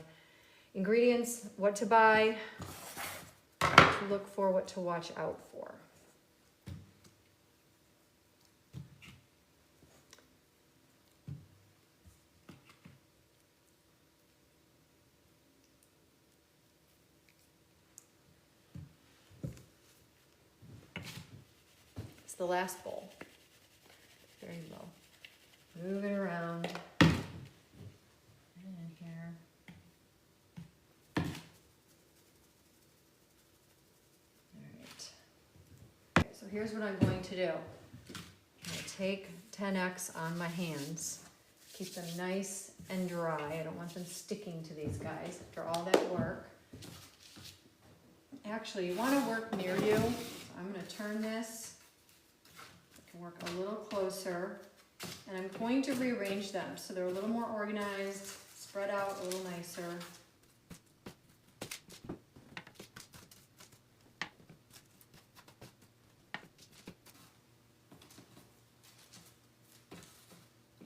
ingredients, what to buy, what to look for, what to watch out for. It's the last bowl. Very low. Move it around. Get it in here. Okay, so here's what I'm going to do. I'm going to take 10X on my hands, keep them nice and dry. I don't want them sticking to these guys after all that work. Actually, you want to work near you. So I'm going to turn this. I can work a little closer. And I'm going to rearrange them so they're a little more organized, spread out a little nicer.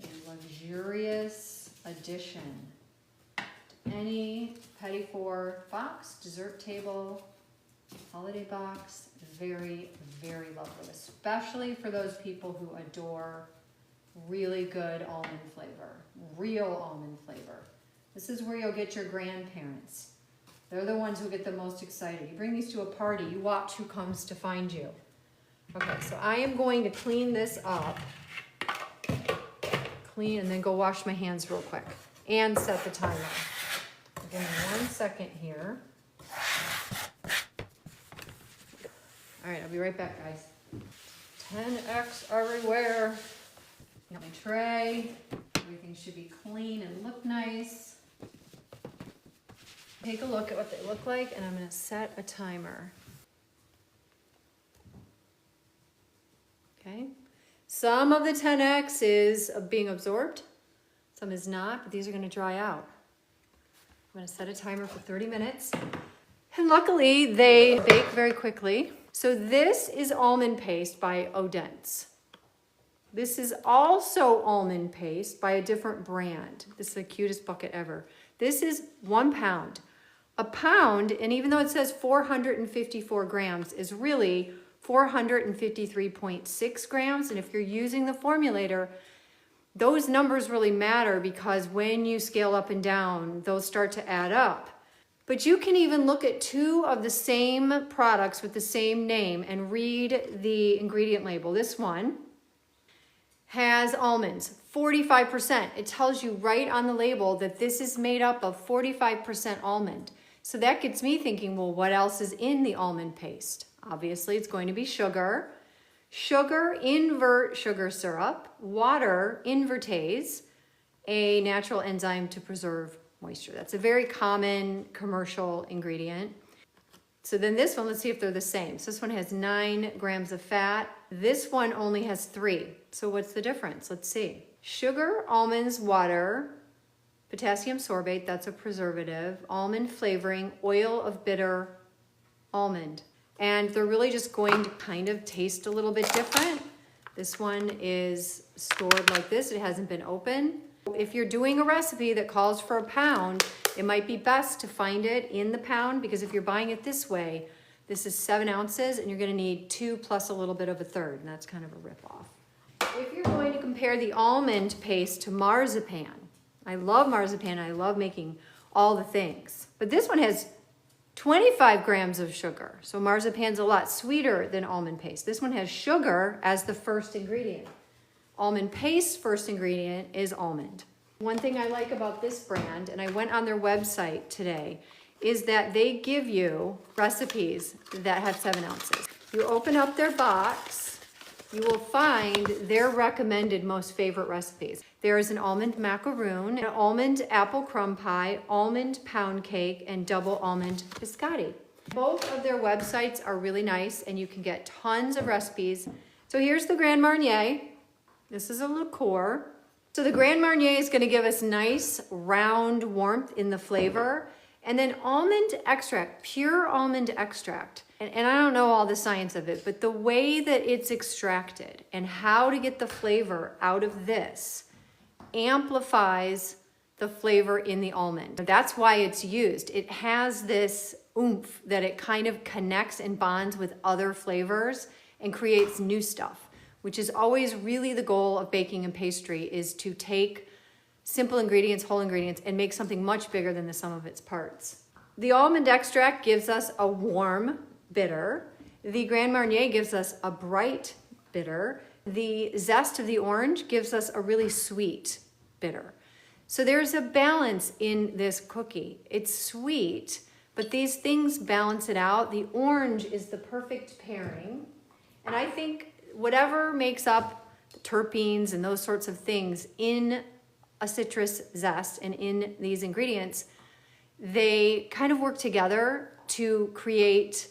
A luxurious addition to any petit four box, dessert table, holiday box. Very, very lovely, especially for those people who adore really good almond flavor, real almond flavor. This is where you'll get your grandparents. They're the ones who get the most excited. You bring these to a party, you watch who comes to find you. Okay, so I am going to clean this up. Clean and then go wash my hands real quick and set the timer. Give me 1 second here. All right, I'll be right back, guys. 10X everywhere. My tray, everything should be clean and look nice. Take a look at what they look like, and I'm going to set a timer. Okay, some of the 10X is being absorbed, some is not, but these are going to dry out. I'm going to set a timer for 30 minutes, and luckily they bake very quickly. So this is almond paste by Odence. This is also almond paste by a different brand. This is the cutest bucket ever. This is 1 pound. A pound, and even though it says 454 grams, is really 453.6 grams. And if you're using the formulator, those numbers really matter because when you scale up and down, those start to add up. But you can even look at 2 of the same products with the same name and read the ingredient label. This one has almonds, 45%. It tells you right on the label that this is made up of 45% almond. So that gets me thinking, well, what else is in the almond paste? Obviously, it's going to be sugar. Sugar, invert sugar syrup, water, invertase, a natural enzyme to preserve moisture. That's a very common commercial ingredient. So then this one, let's see if they're the same. So this one has 9 grams of fat. This one only has 3. So what's the difference? Let's see. Sugar, almonds, water, potassium sorbate, that's a preservative, almond flavoring, oil of bitter almond. And they're really just going to kind of taste a little bit different. This one is stored like this. It hasn't been opened. If you're doing a recipe that calls for a pound, it might be best to find it in the pound because if you're buying it this way, This is 7 ounces, and you're gonna need 2 plus a little bit of a third, and that's kind of a rip-off. If you're going to compare the almond paste to marzipan, I love marzipan, I love making all the things, but this one has 25 grams of sugar. So marzipan's a lot sweeter than almond paste. This one has sugar as the first ingredient. Almond paste first ingredient is almond. One thing I like about this brand, and I went on their website today, is that they give you recipes that have 7 ounces. You open up their box, you will find their recommended most favorite recipes. There is an almond macaroon, an almond apple crumb pie, almond pound cake, and double almond biscotti. Both of their websites are really nice, and you can get tons of recipes. So here's the Grand Marnier. This is a liqueur. So the Grand Marnier is gonna give us nice round warmth in the flavor. And then almond extract, pure almond extract. And I don't know all the science of it, but the way that it's extracted and how to get the flavor out of this amplifies the flavor in the almond. That's why it's used. It has this oomph that it kind of connects and bonds with other flavors and creates new stuff, which is always really the goal of baking and pastry, is to take simple ingredients, whole ingredients, and make something much bigger than the sum of its parts. The almond extract gives us a warm bitter. The Grand Marnier gives us a bright bitter. The zest of the orange gives us a really sweet bitter. So there's a balance in this cookie. It's sweet, but these things balance it out. The orange is the perfect pairing. And I think whatever makes up the terpenes and those sorts of things in a citrus zest and in these ingredients, they kind of work together to create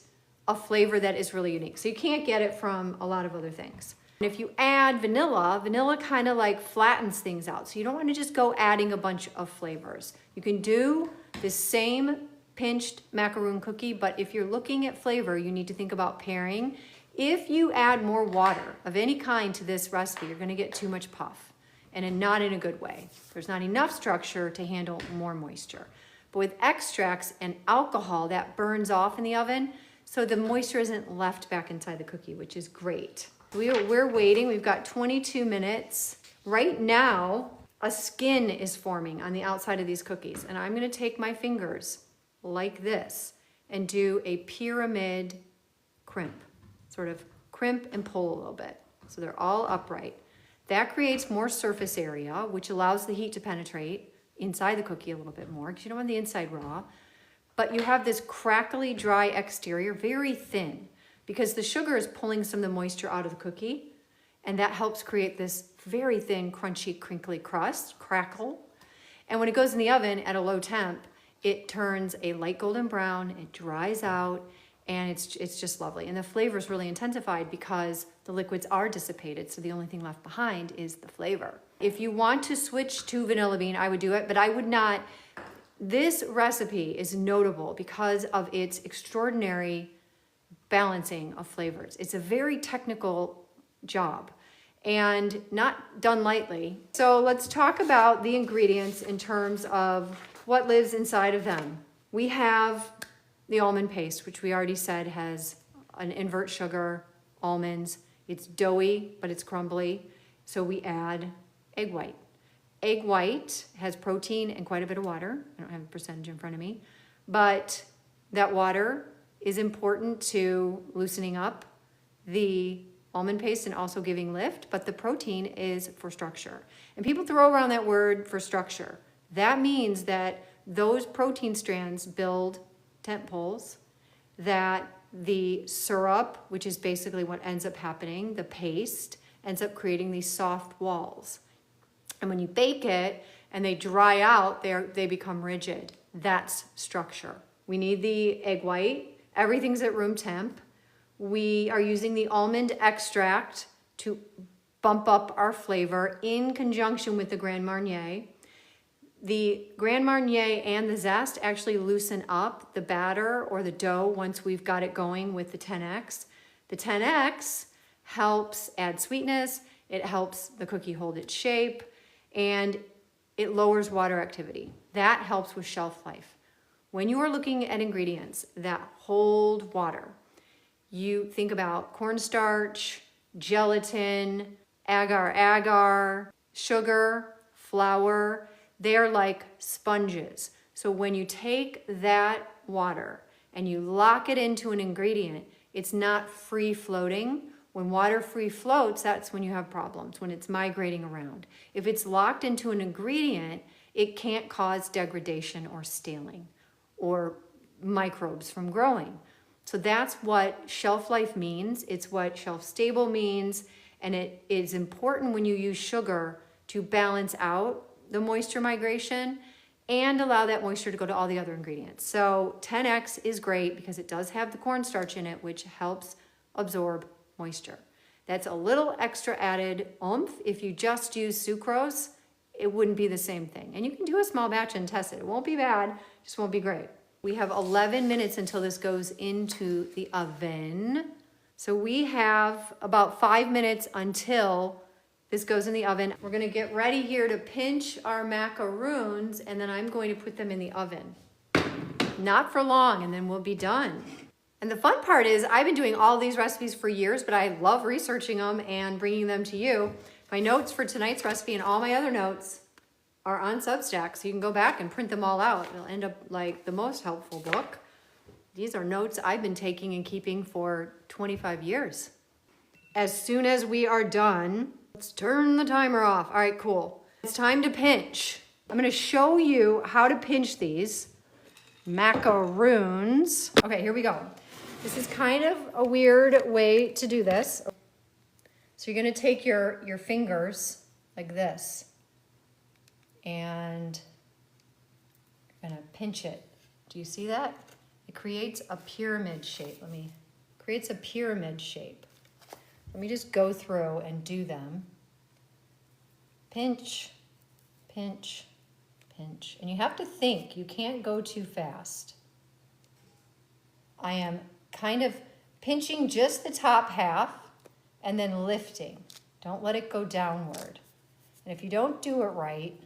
a flavor that is really unique. So you can't get it from a lot of other things. And if you add vanilla, vanilla kind of like flattens things out. So you don't want to just go adding a bunch of flavors. You can do the same pinched macaroon cookie, but if you're looking at flavor, you need to think about pairing. If you add more water of any kind to this recipe, you're going to get too much puff. And not in a good way. There's not enough structure to handle more moisture. But with extracts and alcohol, that burns off in the oven, so the moisture isn't left back inside the cookie, which is great. We're waiting, we've got 22 minutes. Right now, a skin is forming on the outside of these cookies, and I'm gonna take my fingers like this and do a pyramid crimp, sort of crimp and pull a little bit. So they're all upright. That creates more surface area, which allows the heat to penetrate inside the cookie a little bit more, because you don't want the inside raw. But you have this crackly, dry exterior, very thin, because the sugar is pulling some of the moisture out of the cookie, and that helps create this very thin, crunchy, crinkly crust, crackle. And when it goes in the oven at a low temp, it turns a light golden brown, it dries out, and it's just lovely. And the flavor is really intensified because the liquids are dissipated, so the only thing left behind is the flavor. If you want to switch to vanilla bean, I would do it, but I would not. This recipe is notable because of its extraordinary balancing of flavors. It's a very technical job and not done lightly. So let's talk about the ingredients in terms of what lives inside of them. We have the almond paste, which we already said has an invert sugar, almonds. It's doughy, but it's crumbly. So we add egg white. Egg white has protein and quite a bit of water. I don't have a percentage in front of me, but that water is important to loosening up the almond paste and also giving lift, but the protein is for structure. And people throw around that word for structure. That means that those protein strands build tent poles, that the syrup, which is basically what ends up happening, the paste, ends up creating these soft walls. And when you bake it and they dry out, they become rigid. That's structure. We need the egg white. Everything's at room temp. We are using the almond extract to bump up our flavor in conjunction with the Grand Marnier. The Grand Marnier and the zest actually loosen up the batter or the dough once we've got it going with the 10X. The 10X helps add sweetness, it helps the cookie hold its shape, and it lowers water activity. That helps with shelf life. When you are looking at ingredients that hold water, You think about cornstarch, gelatin, agar-agar, sugar, flour. They're like sponges. So when you take that water and you lock it into an ingredient, it's not free floating. When water free floats, that's when you have problems, when it's migrating around. If it's locked into an ingredient, it can't cause degradation or staling or microbes from growing. So that's what shelf life means. It's what shelf stable means. And it is important when you use sugar to balance out the moisture migration and allow that moisture to go to all the other ingredients. So 10X is great because it does have the cornstarch in it, which helps absorb moisture. That's a little extra added oomph. If you just use sucrose, it wouldn't be the same thing. And you can do a small batch and test it. It won't be bad, just won't be great. We have 11 minutes until this goes into the oven. So we have about 5 minutes until this goes in the oven. We're gonna get ready here to pinch our macaroons, and then I'm going to put them in the oven. Not for long, and then we'll be done. And the fun part is I've been doing all these recipes for years, but I love researching them and bringing them to you. My notes for tonight's recipe and all my other notes are on Substack, so you can go back and print them all out. It'll end up like the most helpful book. These are notes I've been taking and keeping for 25 years. As soon as we are done, let's turn the timer off. All right, cool. It's time to pinch. I'm gonna show you how to pinch these macaroons. Okay, here we go. This is kind of a weird way to do this. So you're gonna take your fingers like this and you're gonna pinch it. Do you see that? It creates a pyramid shape. Creates a pyramid shape. Let me just go through and do them. Pinch, pinch, pinch. And you have to think, you can't go too fast. I am kind of pinching just the top half and then lifting. Don't let it go downward. And if you don't do it right,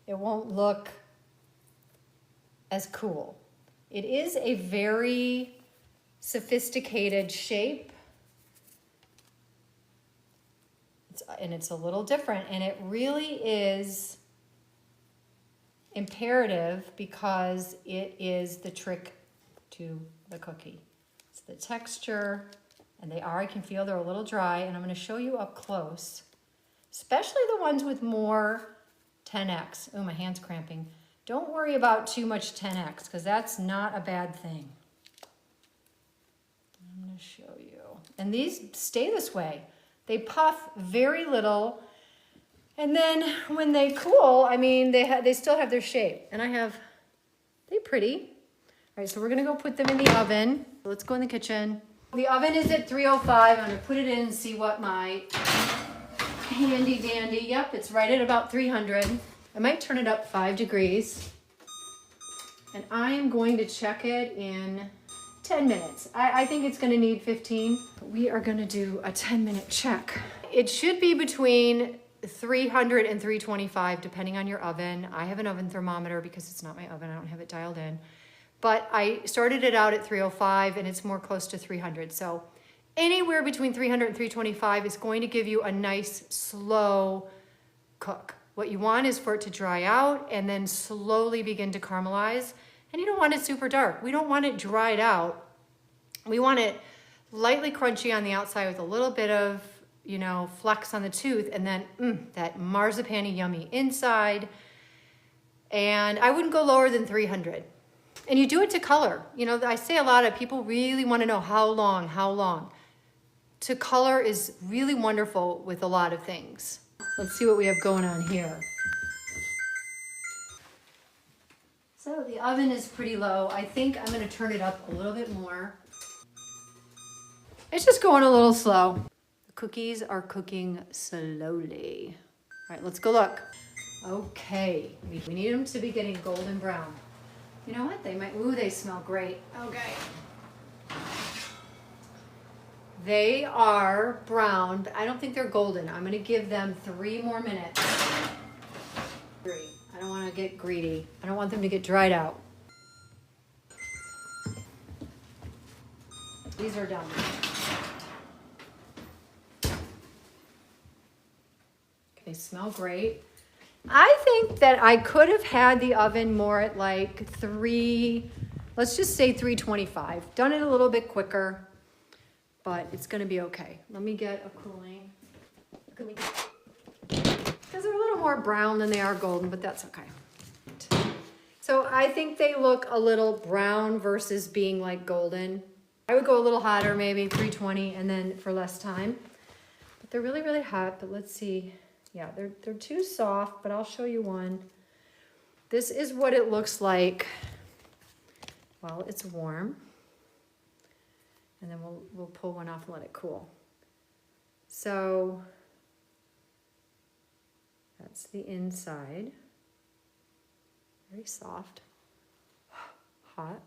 it won't look as cool. It is a very sophisticated shape. It's a little different, and it really is imperative because it is the trick to the cookie. It's the texture, and I can feel they're a little dry, and I'm going to show you up close, especially the ones with more 10X. Oh, my hand's cramping. Don't worry about too much 10X because that's not a bad thing. I'm going to show you. And these stay this way. They puff very little, and then when they cool, I mean, they still have their shape. And they're pretty. All right, so we're gonna go put them in the oven. Let's go in the kitchen. The oven is at 305. I'm gonna put it in and see what my handy dandy, yep, it's right at about 300. I might turn it up 5 degrees. And I am going to check it in 10 minutes. I think it's gonna need 15. We are gonna do a 10-minute check. It should be between 300 and 325, depending on your oven. I have an oven thermometer because it's not my oven, I don't have it dialed in. But I started it out at 305 and it's more close to 300. So anywhere between 300 and 325 is going to give you a nice slow cook. What you want is for it to dry out and then slowly begin to caramelize. And you don't want it super dark. We don't want it dried out. We want it lightly crunchy on the outside with a little bit of, flex on the tooth, and then that marzipan-y yummy inside. And I wouldn't go lower than 300. And you do it to color. I say a lot of people really want to know how long. To color is really wonderful with a lot of things. Let's see what we have going on here. So the oven is pretty low. I think I'm gonna turn it up a little bit more. It's just going a little slow. The cookies are cooking slowly. All right, let's go look. Okay, we need them to be getting golden brown. You know what? They smell great. Okay. They are brown, but I don't think they're golden. I'm gonna give them 3 more minutes. 3. I don't want to get greedy. I don't want them to get dried out. These are done. They smell great. I think that I could have had the oven more at like let's just say 325. Done it a little bit quicker, but it's gonna be okay. Let me get a cooling. Because they're a little more brown than they are golden, but that's okay. So I think they look a little brown versus being like golden. I would go a little hotter, maybe 320, and then for less time. But they're really, really hot, but let's see. Yeah, they're too soft, but I'll show you one. This is what it looks like while it's warm. And then we'll pull one off and let it cool. So that's the inside. Very soft. Hot.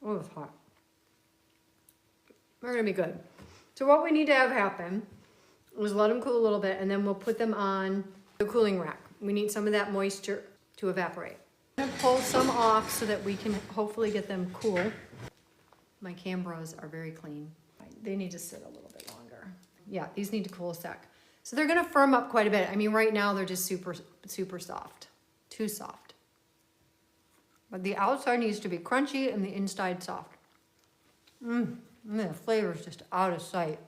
Oh, it's hot. They're gonna be good. So what we need to have happen is let them cool a little bit, and then we'll put them on the cooling rack. We need some of that moisture to evaporate. I'm gonna pull some off so that we can hopefully get them cool. My Cambros are very clean. They need to sit a little bit longer. Yeah, these need to cool a sec. So they're gonna firm up quite a bit. I mean, right now they're just super, super soft. Too soft. But the outside needs to be crunchy and the inside soft. The flavor is just out of sight.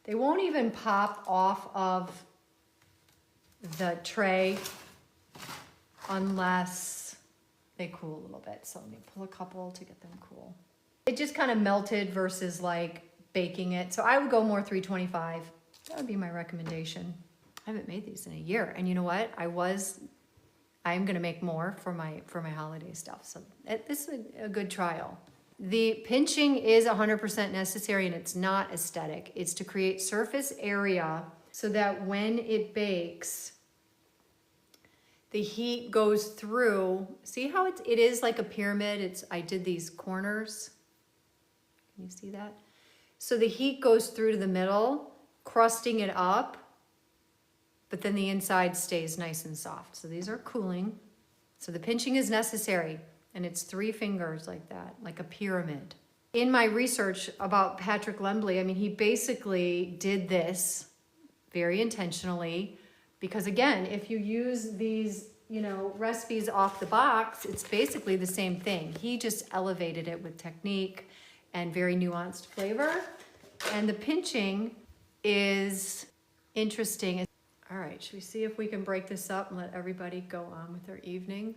They won't even pop off of the tray unless they cool a little bit. So let me pull a couple to get them cool. It just kind of melted versus like baking it. So I would go more 325. That would be my recommendation. I haven't made these in a year. And you know what? I'm gonna make more for my holiday stuff. So this is a good trial. The pinching is 100% necessary, and it's not aesthetic. It's to create surface area so that when it bakes, the heat goes through. See how it is like a pyramid? I did these corners. Can you see that? So the heat goes through to the middle, crusting it up, but then the inside stays nice and soft. So these are cooling. So the pinching is necessary. And it's 3 fingers like that, like a pyramid. In my research about Patrick Lembley, I mean, he basically did this very intentionally because, again, if you use these, recipes off the box, it's basically the same thing. He just elevated it with technique and very nuanced flavor. And the pinching is interesting. All right, should we see if we can break this up and let everybody go on with their evening?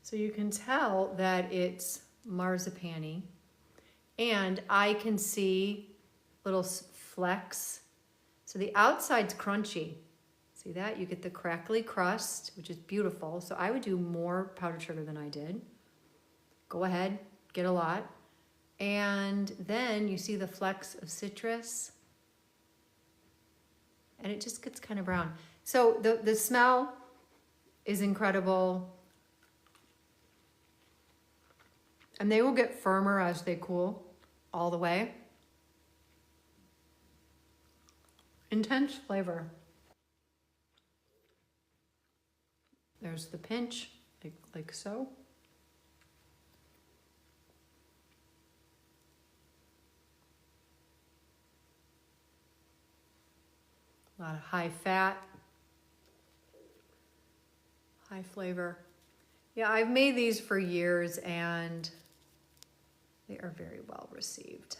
So you can tell that it's marzipan-y, and I can see little flecks. So the outside's crunchy. See that? You get the crackly crust, which is beautiful. So I would do more powdered sugar than I did. Go ahead, get a lot. And then you see the flecks of citrus, and it just gets kind of brown. So the smell is incredible. And they will get firmer as they cool all the way. Intense flavor. There's the pinch, like so. A lot of high fat, high flavor. Yeah, I've made these for years and they are very well received.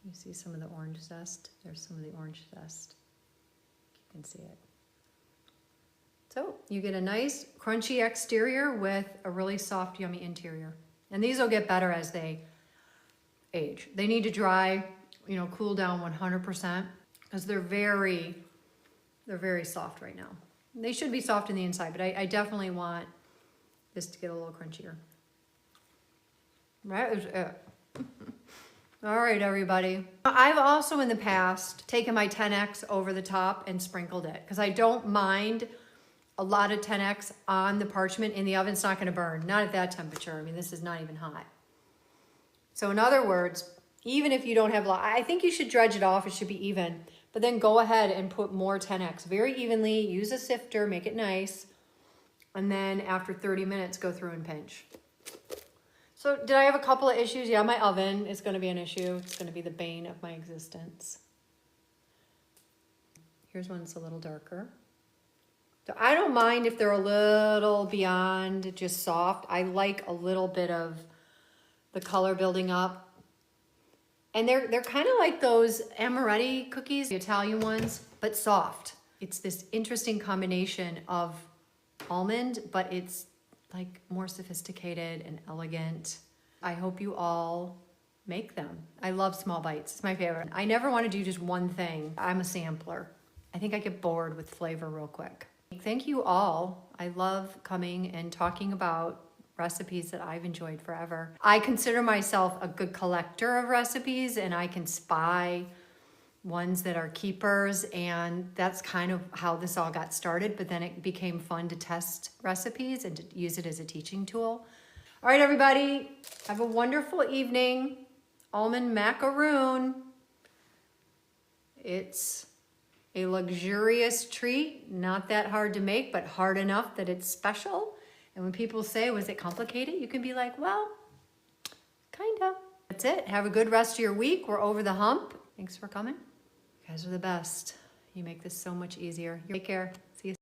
You see some of the orange zest? There's some of the orange zest. You can see it. So you get a nice crunchy exterior with a really soft, yummy interior. And these will get better as they age. They need to dry, cool down 100% because they're very soft right now. They should be soft in the inside, but I definitely want this to get a little crunchier. That is it. All right, everybody. I've also in the past taken my 10X over the top and sprinkled it because I don't mind a lot of 10X on the parchment in the oven. It's not going to burn, not at that temperature. I mean, this is not even hot. So in other words, Even if you don't have a lot, I think you should dredge it off. It should be even. But then go ahead and put more 10X very evenly. Use a sifter, make it nice. And then after 30 minutes, go through and pinch. So did I have a couple of issues? Yeah, my oven is going to be an issue. It's going to be the bane of my existence. Here's one that's a little darker. So I don't mind if they're a little beyond just soft. I like a little bit of the color building up. And they're kind of like those amaretti cookies, the Italian ones, but soft. It's this interesting combination of almond, but it's like more sophisticated and elegant. I hope you all make them. I love small bites. It's my favorite. I never want to do just one thing. I'm a sampler. I think I get bored with flavor real quick. Thank you all. I love coming and talking about recipes that I've enjoyed forever. I consider myself a good collector of recipes, and I can spy ones that are keepers, and that's kind of how this all got started. But then it became fun to test recipes and to use it as a teaching tool. All right, everybody, have a wonderful evening. Almond macaroon. It's a luxurious treat, not that hard to make, but hard enough that it's special. And when people say, was it complicated? You can be like, well, kinda. That's it. Have a good rest of your week. We're over the hump. Thanks for coming. You guys are the best. You make this so much easier. Take care. See you.